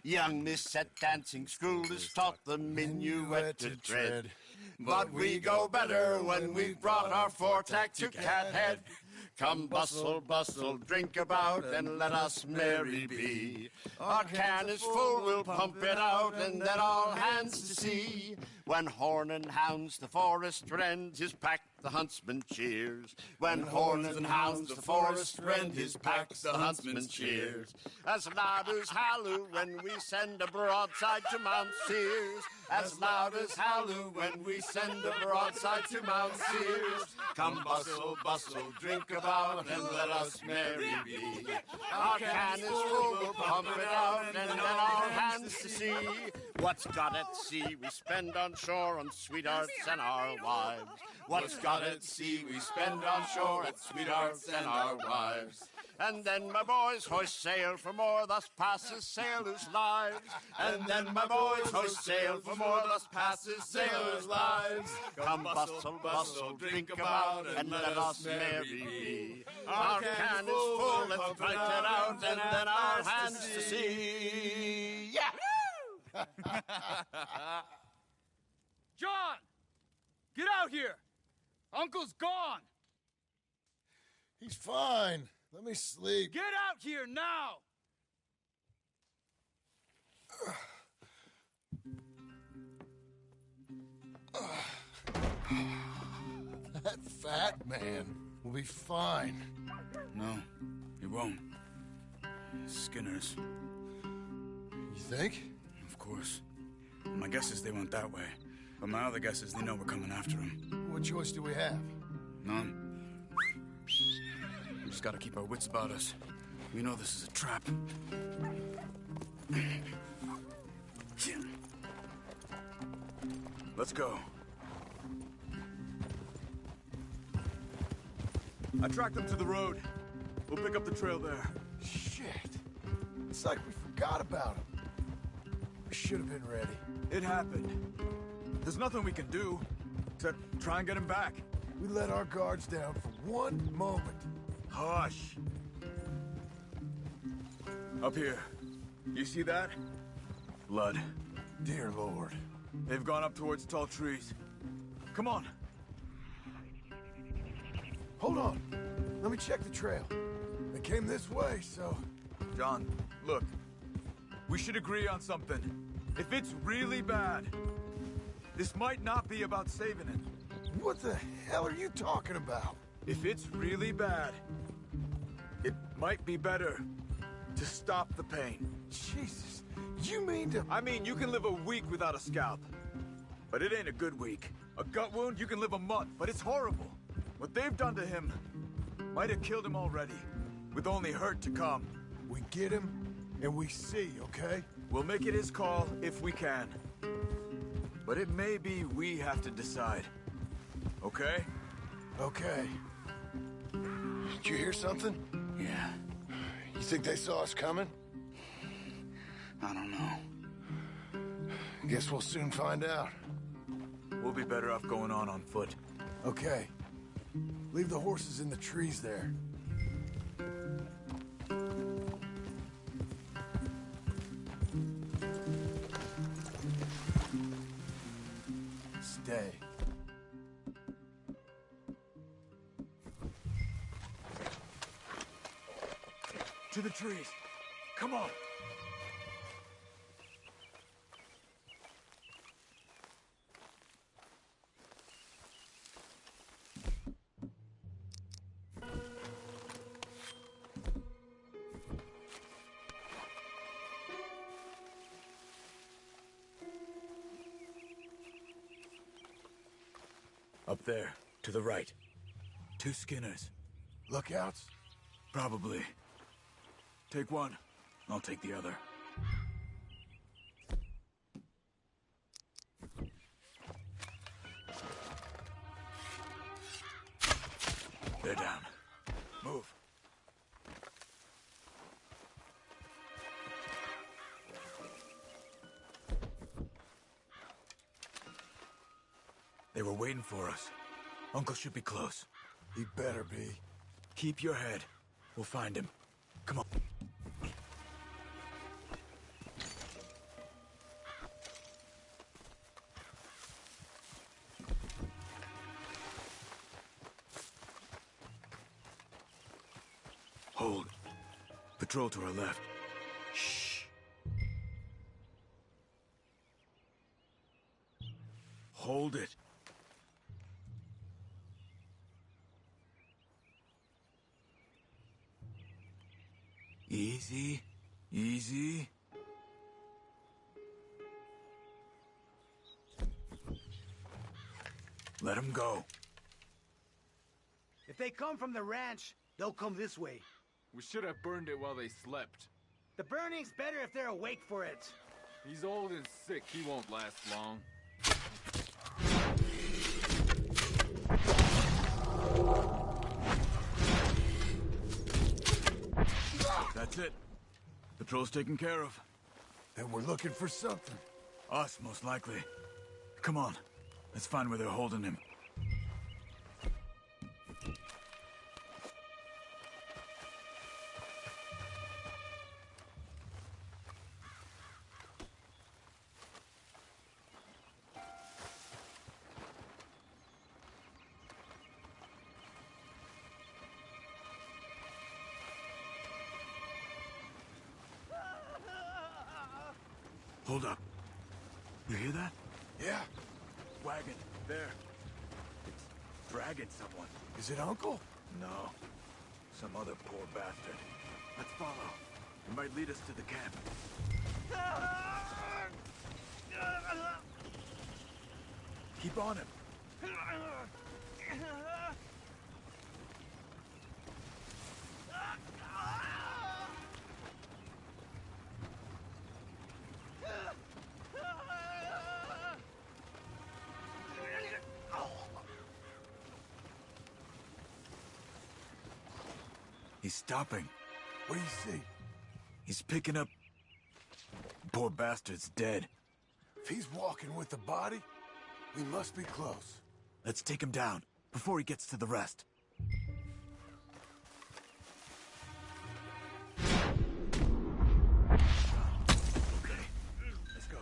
Young miss at dancing school is taught the minuet to tread. But we go better when we've brought our four-tack to Cathead. Come bustle, bustle, drink about, and let us merry be. Our can is full, we'll pump it out, and then all hands to sea. When horn and hounds the forest rend, 'tis packed the huntsman cheers. When horns and hounds the forest rend his pack, the huntsman cheers. As loud as halloo when we send a broadside to Mount Sears. As loud as halloo when we send a broadside to Mount Sears. Come bustle, bustle, drink about and let us merry be. Our can is full, we'll pump it out and let our hands to sea. What's got at sea we spend on shore on sweethearts and our wives. What's got at sea we spend on shore at sweethearts and our wives. And then my boys hoist sail for more, thus passes sailors' lives. And then my boys hoist sail for more, thus passes sailors' lives. Come bustle, bustle, drink about and let us merry be. Our can is full, let's fight it out and then our hands to sea. Yeah! John! Get out here! Uncle's gone! He's fine. Let me sleep. Get out here now! That fat man will be fine. No, he won't. Skinner's. You think? Of course. My guess is they went that way. But my other guess is they know we're coming after him. What choice do we have? None. We just gotta keep our wits about us. We know this is a trap. Let's go. I tracked them to the road. We'll pick up the trail there. Shit. It's like we forgot about him. We should have been ready. It happened. There's nothing we can do except try and get him back. We let our guards down for one moment. Hush. Up here. You see that? Blood. Dear Lord. They've gone up towards tall trees. Come on. Hold on. Let me check the trail. They came this way, so... John, look. We should agree on something. If it's really bad, this might not be about saving it. What the hell are you talking about? If it's really bad, it might be better to stop the pain. Jesus, you mean to... I mean, you can live a week without a scalp, but it ain't a good week. A gut wound, you can live a month, but it's horrible. What they've done to him might have killed him already, with only hurt to come. We get him, and we see, okay? We'll make it his call if we can. But it may be we have to decide. Okay? Okay. Did you hear something? Yeah. You think they saw us coming? I don't know. Guess we'll soon find out. We'll be better off going on foot. Okay. Leave the horses in the trees there. Stay. To the trees. Come on. Up there, to the right. 2 Skinners. Lookouts? Probably. Take one. I'll take the other. They're down. Move. They were waiting for us. Uncle should be close. He better be. Keep your head. We'll find him. Come on. Hold. Patrol to our left. Shh. Hold it. Easy. Easy. Let him go. If they come from the ranch, they'll come this way. We should have burned it while they slept. The burning's better if they're awake for it. He's old and sick. He won't last long. That's it. Patrol's taken care of. Then we're looking for something. Us, most likely. Come on. Let's find where they're holding him. Hold up. You hear that? Yeah. Wagon. There. It's dragging someone. Is it Uncle? No. Some other poor bastard. Let's follow. It might lead us to the camp. Keep on him. He's stopping. What do you see? He's picking up... Poor bastard's dead. If he's walking with the body, we must be close. Let's take him down, before he gets to the rest. Okay, let's go.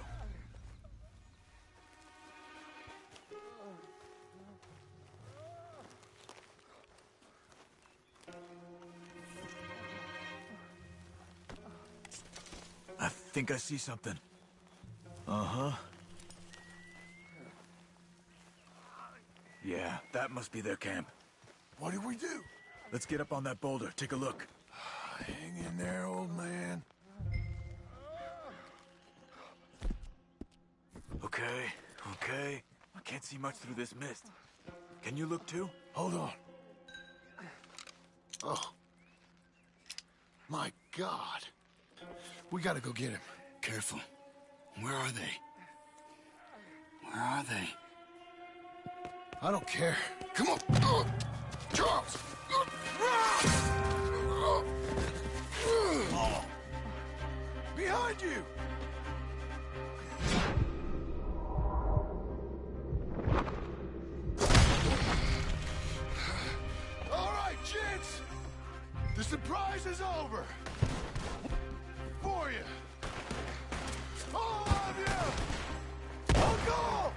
I think I see something. Uh-huh. Yeah, that must be their camp. What do we do? Let's get up on that boulder, take a look. Hang in there, old man. Okay, okay. I can't see much through this mist. Can you look too? Hold on. Oh. My God. We gotta go get him. Careful. Where are they? Where are they? I don't care. Come on. Charles! Behind you! All right, gents. The surprise is over. For you. All of you! Uncle!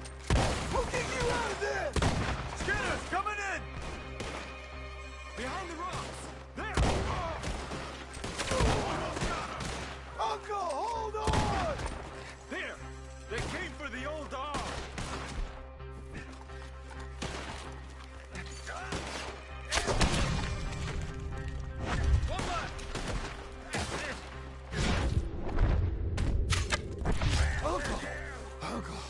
We'll get you out of this! Skinner's coming in! Behind the rocks! There! Uncle, hold on! There! They came for the old dog! One left! Uncle,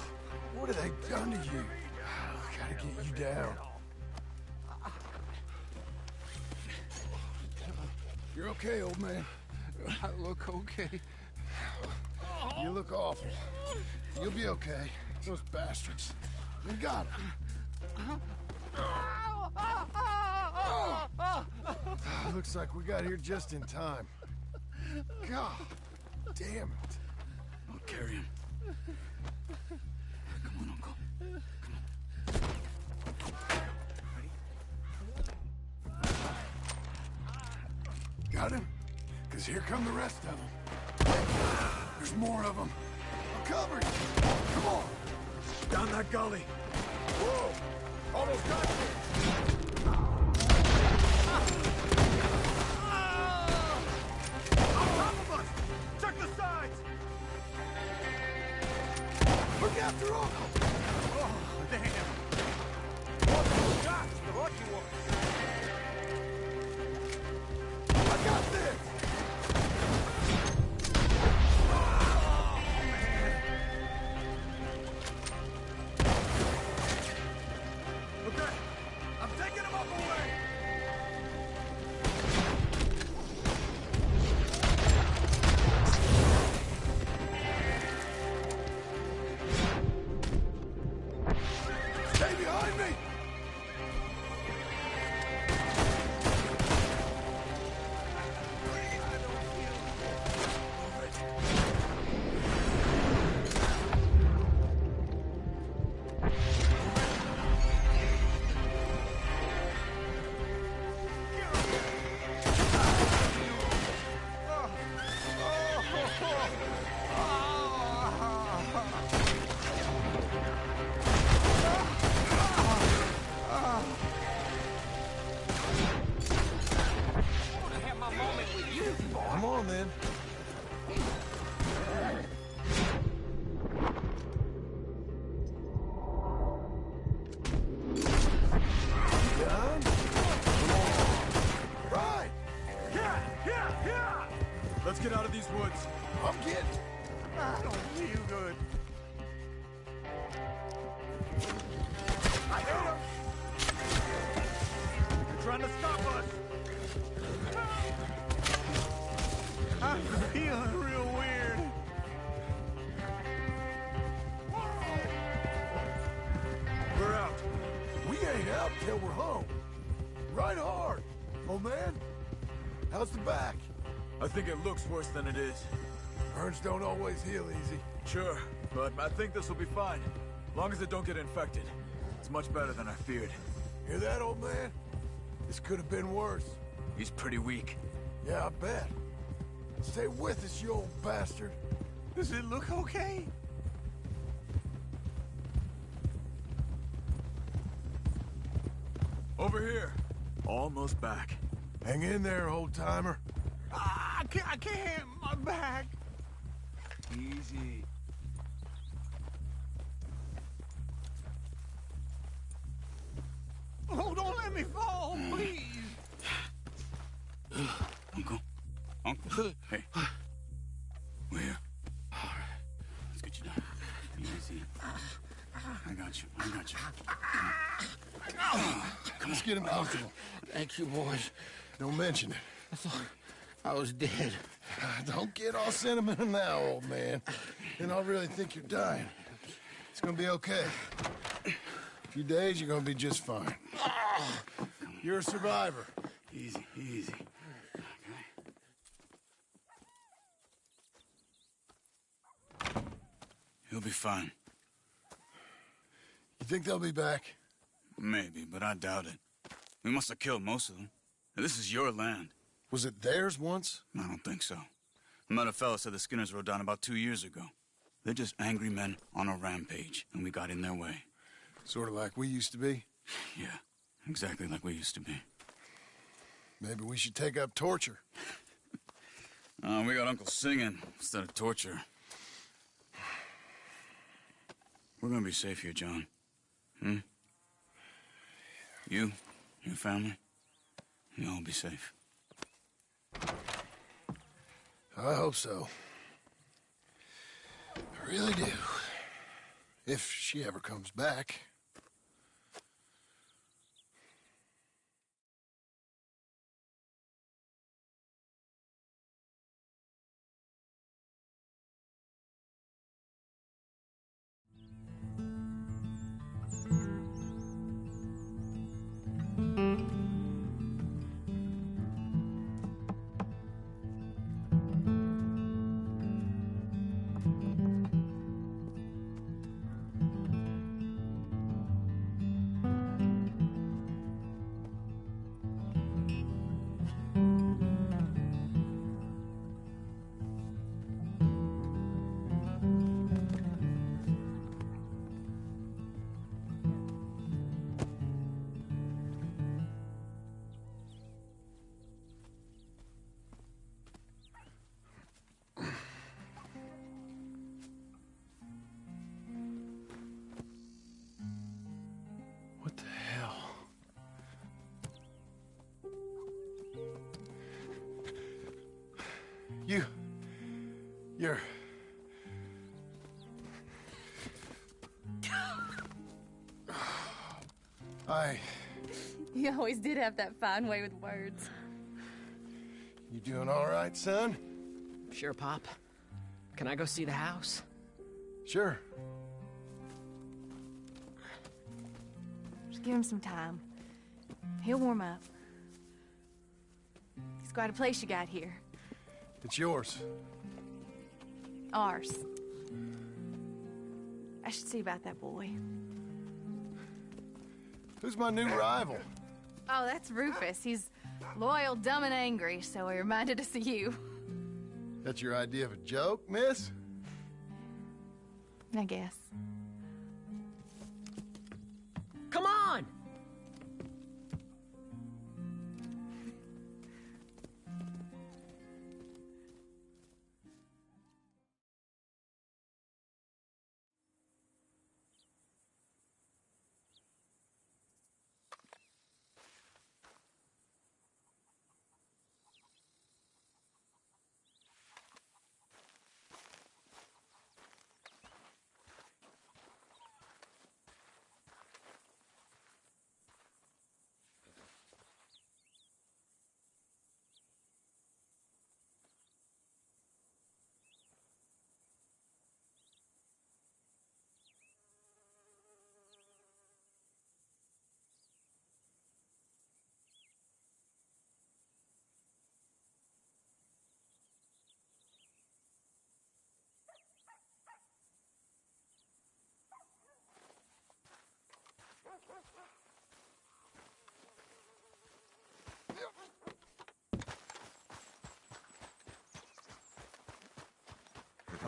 what have they done to you? I gotta get you down. You're okay, old man. I look okay. You look awful. You'll be okay. Those bastards. We got him. Looks like we got here just in time. God damn it. I'll carry him. Come on, Uncle. Got him? Because here come the rest of them. There's more of them. I'm covered. Come on. Down that gully. Whoa. Almost got you. On top of us! Check the sides! Look after Uncle. Oh, damn. Gosh, the lucky one! I got this. on, then. Done? Come on. Right! Yeah! Let's get out of these woods. I'm getting... I don't feel good. I hit him! They're trying to stop us! I'm feeling real weird. We're out. We ain't out till we're home. Right hard, old man. How's the back? I think it looks worse than it is. Burns don't always heal easy. Sure, but I think this will be fine. Long as it don't get infected. It's much better than I feared. Hear that, old man? This could have been worse. He's pretty weak. Yeah, I bet. Stay with us, you old bastard. Does it look okay? Over here. Almost back. Hang in there, old-timer. I can't. My back. Easy. Oh, don't let me fall, please. Uncle. Hey. We're here. Let's get you down. Easy. I got you. Come Let's get him comfortable. Thank you, boys. Don't mention it. I thought I was dead. Don't get all sentimental now, old man. Then I'll really think you're dying. It's gonna be okay. A few days, you're gonna be just fine. You're a survivor. Easy. He'll be fine. You think they'll be back? Maybe, but I doubt it. We must have killed most of them. This is your land. Was it theirs once? I don't think so. I met a fella said the Skinners rode down about 2 years ago. They're just angry men on a rampage, and we got in their way. Sort of like we used to be? Yeah, exactly like we used to be. Maybe we should take up torture. We got Uncle singing instead of torture. We're gonna be safe here, John. You, your family, you'll all be safe. I hope so. I really do. If she ever comes back. What the hell? You're... You always did have that fine way with words. You doing all right, son? Sure, Pop. Can I go see the house? Sure. Just give him some time. He'll warm up. It's quite a place you got here. It's yours. Ours. I should see about that boy. Who's my new rival? Oh, that's Rufus. He's loyal, dumb, and angry, so he reminded us of you. That's your idea of a joke, miss? I guess. Come on!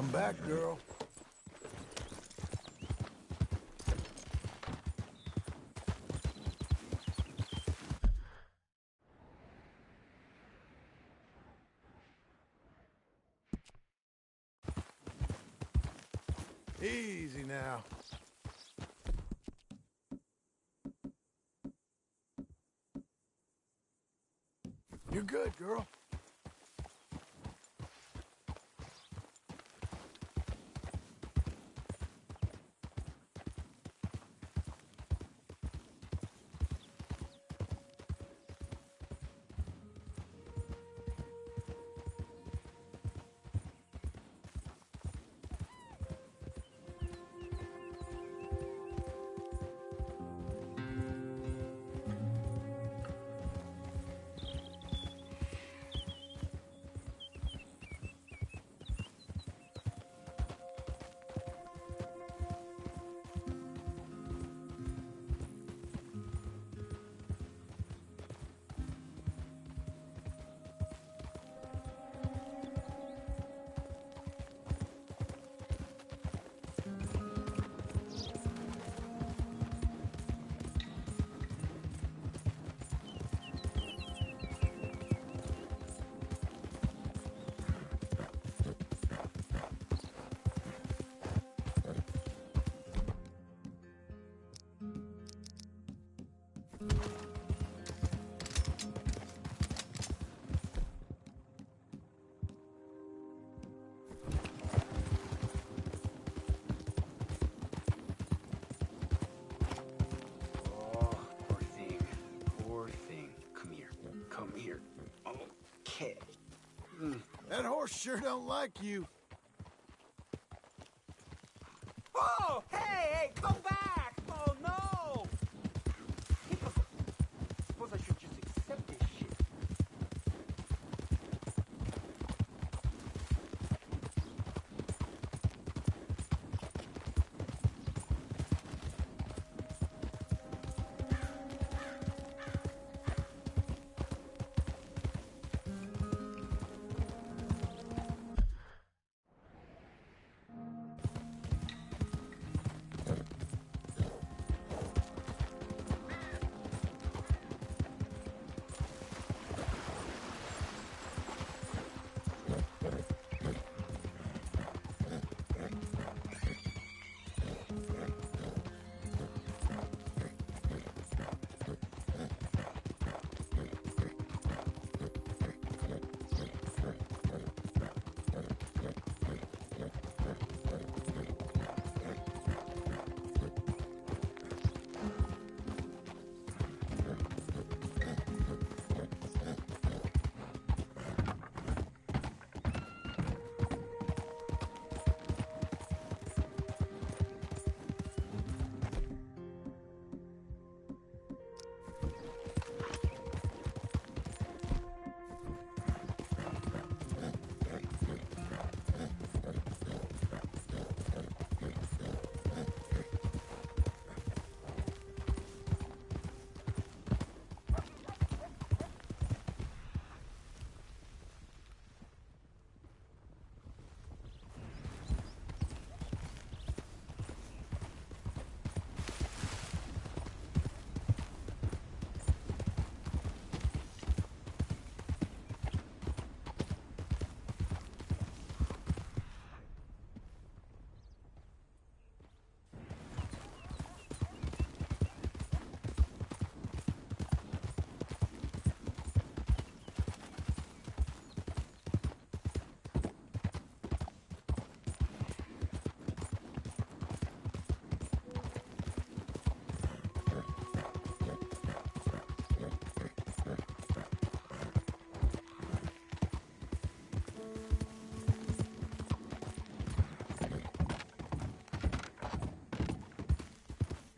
Come back, girl. Easy now. You're good, girl. Oh, poor thing. Poor thing. Come here. Come here. Okay. That horse sure don't like you. Oh, hey, come back! Oh, no! Suppose I should just accept this shit.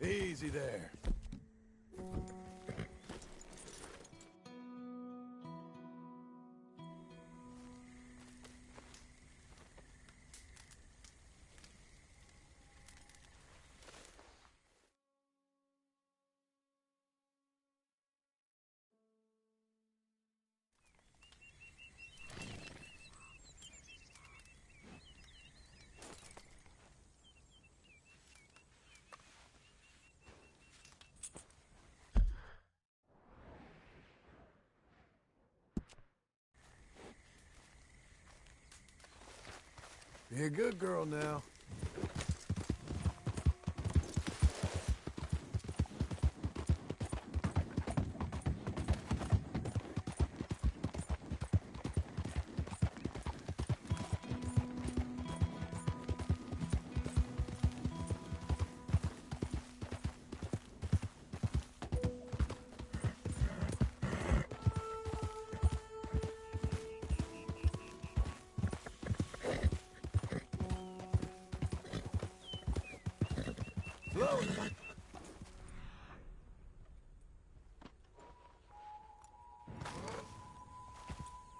Easy there. Be a good girl now.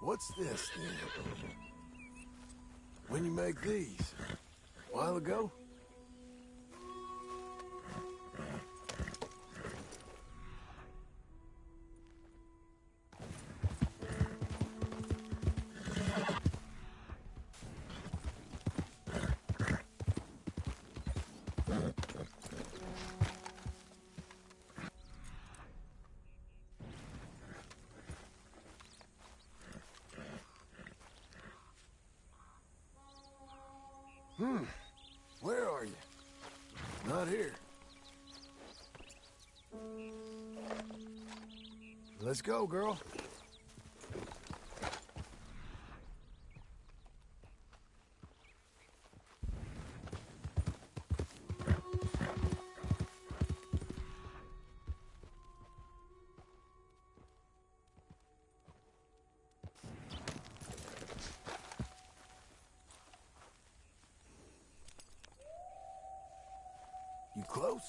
What's this, then? When you make these? A while ago? Where are you? Not here. Let's go, girl. You close?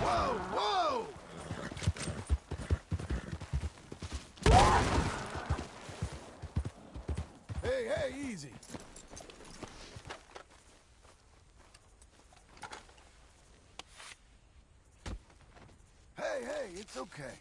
Whoa, whoa! Hey, hey, easy. Hey, hey, it's okay.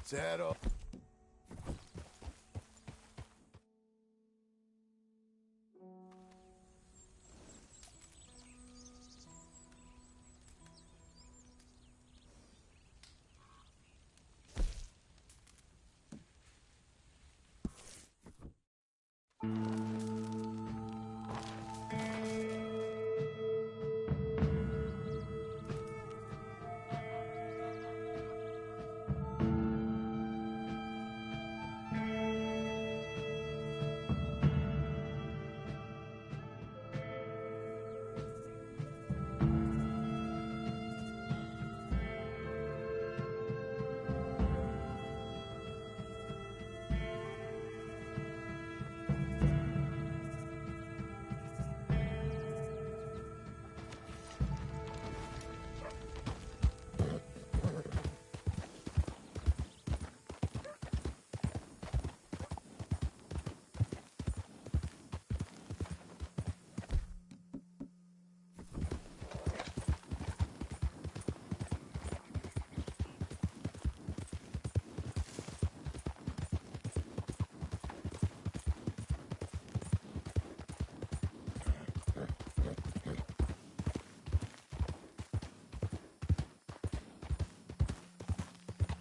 Saddle.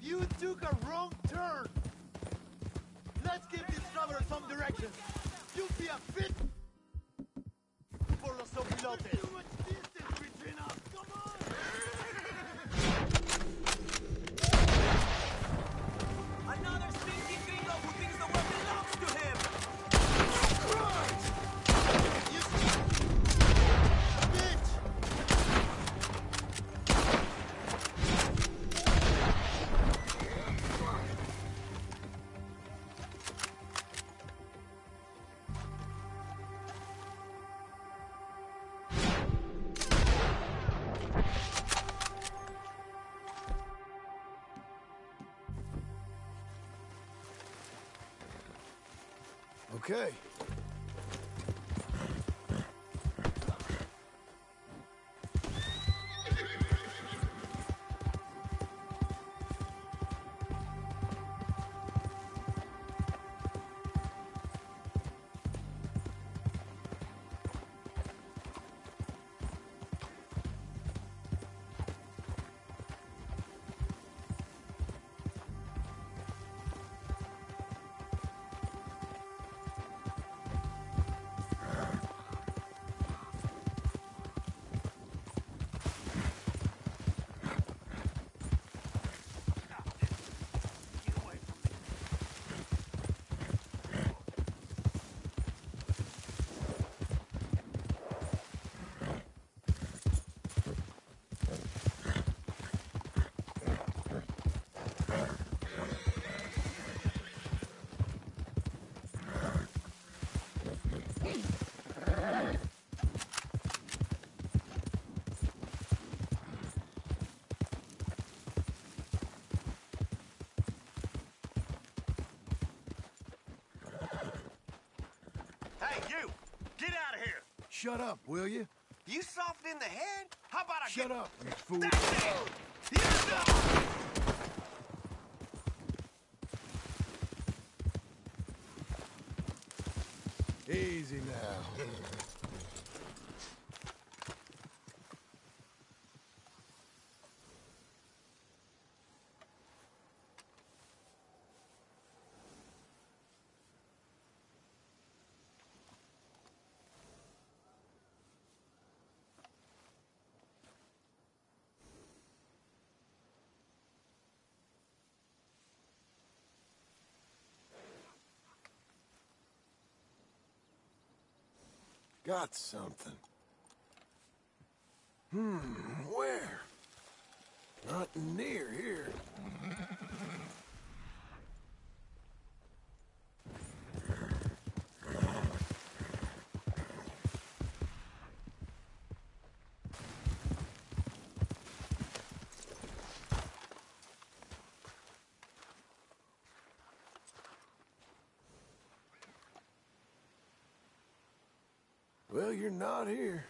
You took a wrong turn. Let's give this traveler some direction. You be a fit for los opilotes. Too much distance between us. Come on. Another stinky gringo who thinks the world belongs to him. Christ! You bitch! Okay. Hey, you! Get out of here! Shut up, will you? You soft in the head? How about I Shut up, you fool. That's it! Yes, sir! Easy now. Got something. Where? Not near here. Well, you're not here.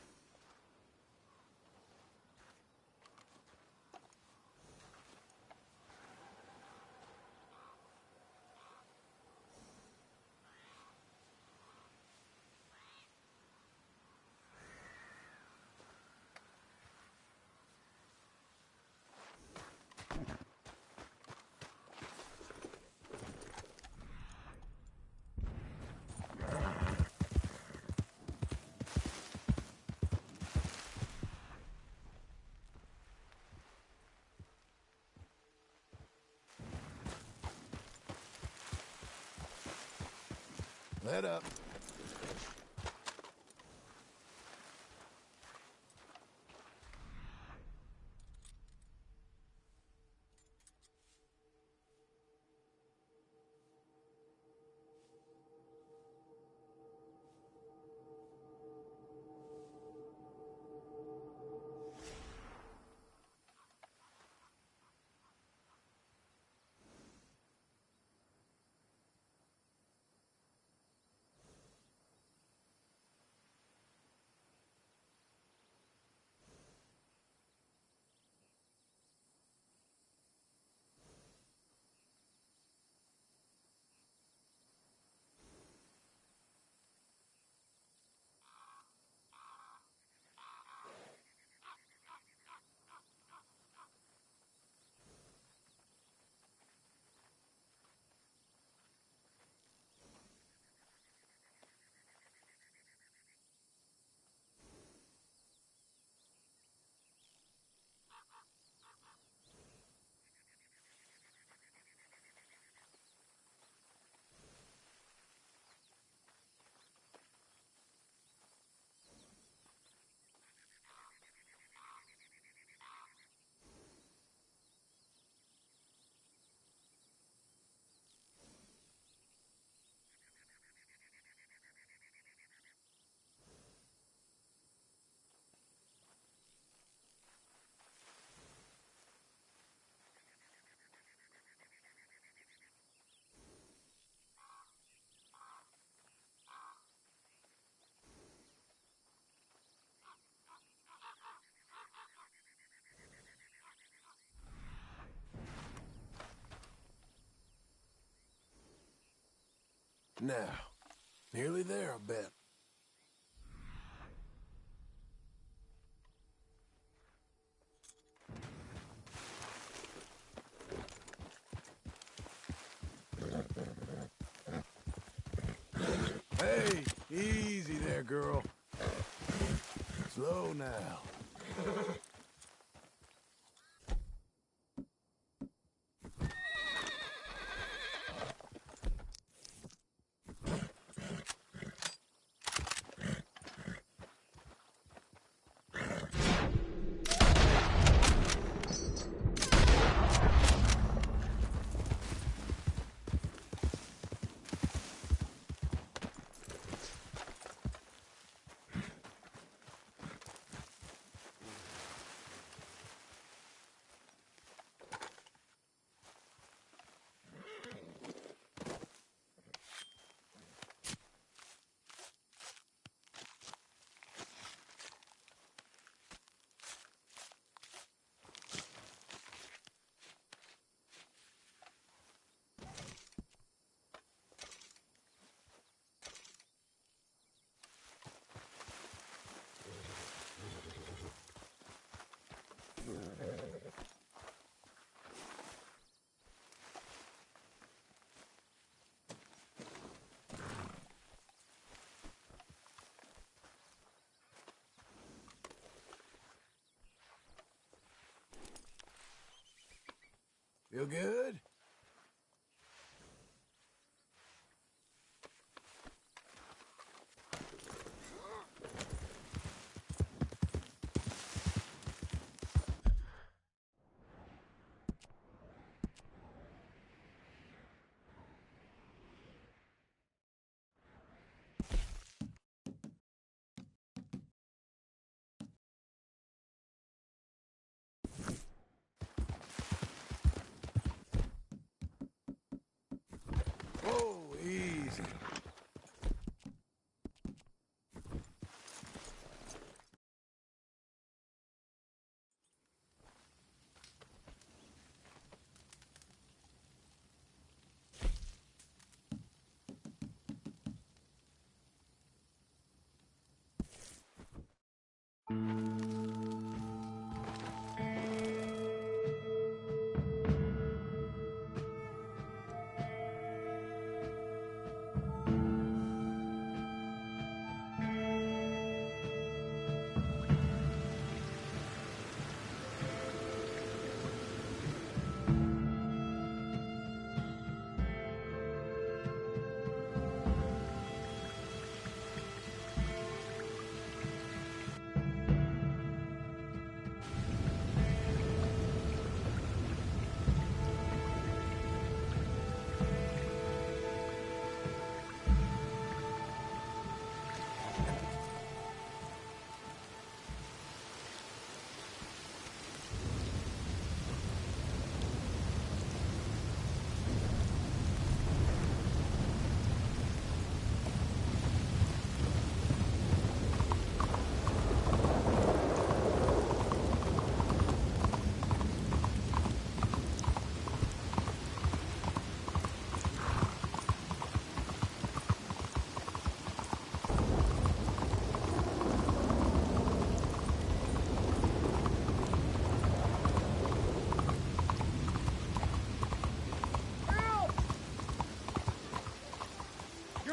Let up. Now, nearly there, I bet. Hey, easy there, girl. Slow now. Feel good? Oh, easy.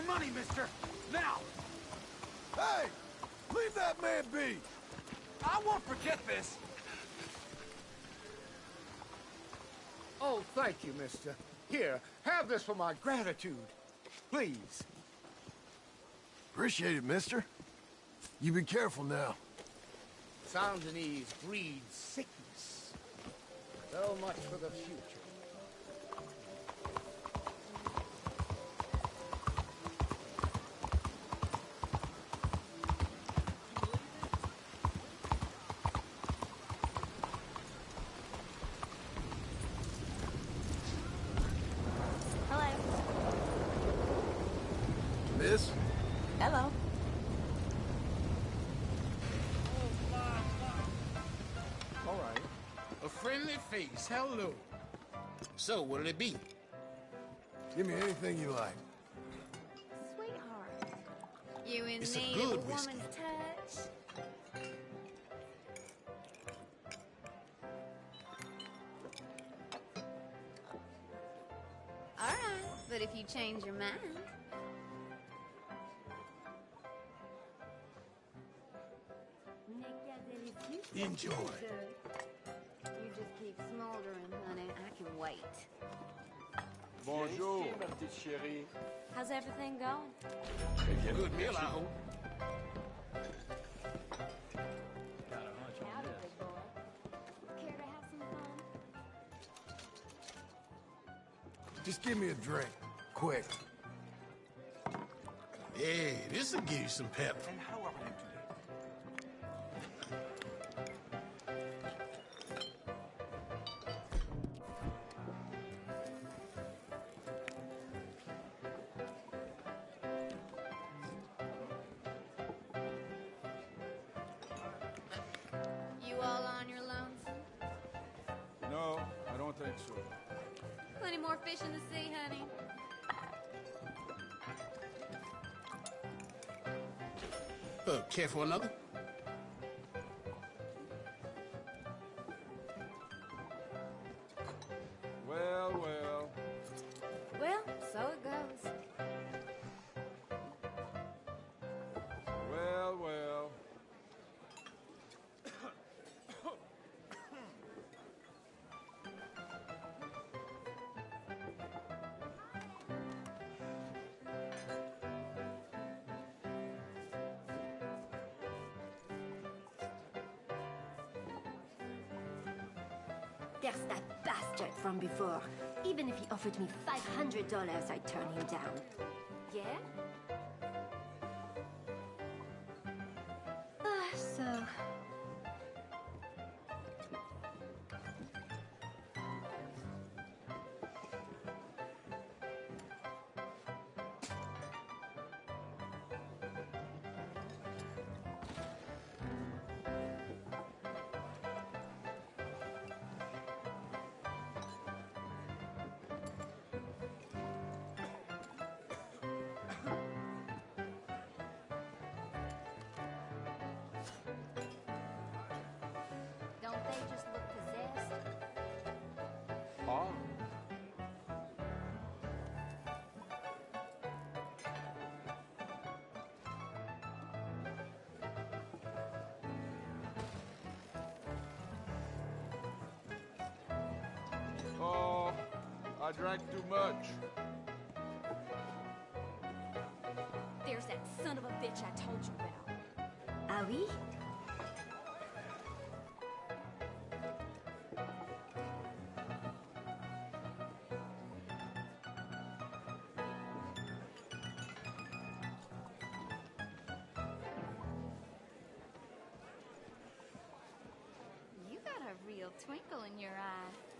Money, mister! Now! Hey! Leave that man be! I won't forget this! Oh, thank you, mister. Here, have this for my gratitude. Please. Appreciate it, mister. You be careful now. Saint Denis breeds sickness. So much for the future. Miss? Hello. All right. A friendly face. Hello. So, what'll it be? Give me anything you like. You in It's a need good of a whiskey. woman's touch? All right, but if you change your mind, Enjoy. you just keep smoldering, honey. I can wait. Bonjour. How's everything going? Good meal, I hope. Howdy, big boy. Care to have some fun? Just give me a drink, quick. Hey, this'll give you some pep. And how are you today? You all on your lonesome? No, I don't think so. Plenty more fish in the sea, honey. Care for another? Well, well. Well, so it goes. Well, well. There's that bastard from before. Even if he offered me $500, I'd turn him down. Yeah? So... Don't they just look possessed? Ah. Oh, I drank too much. There's that son of a bitch I told you about. Ah oui? You got a real twinkle in your eye.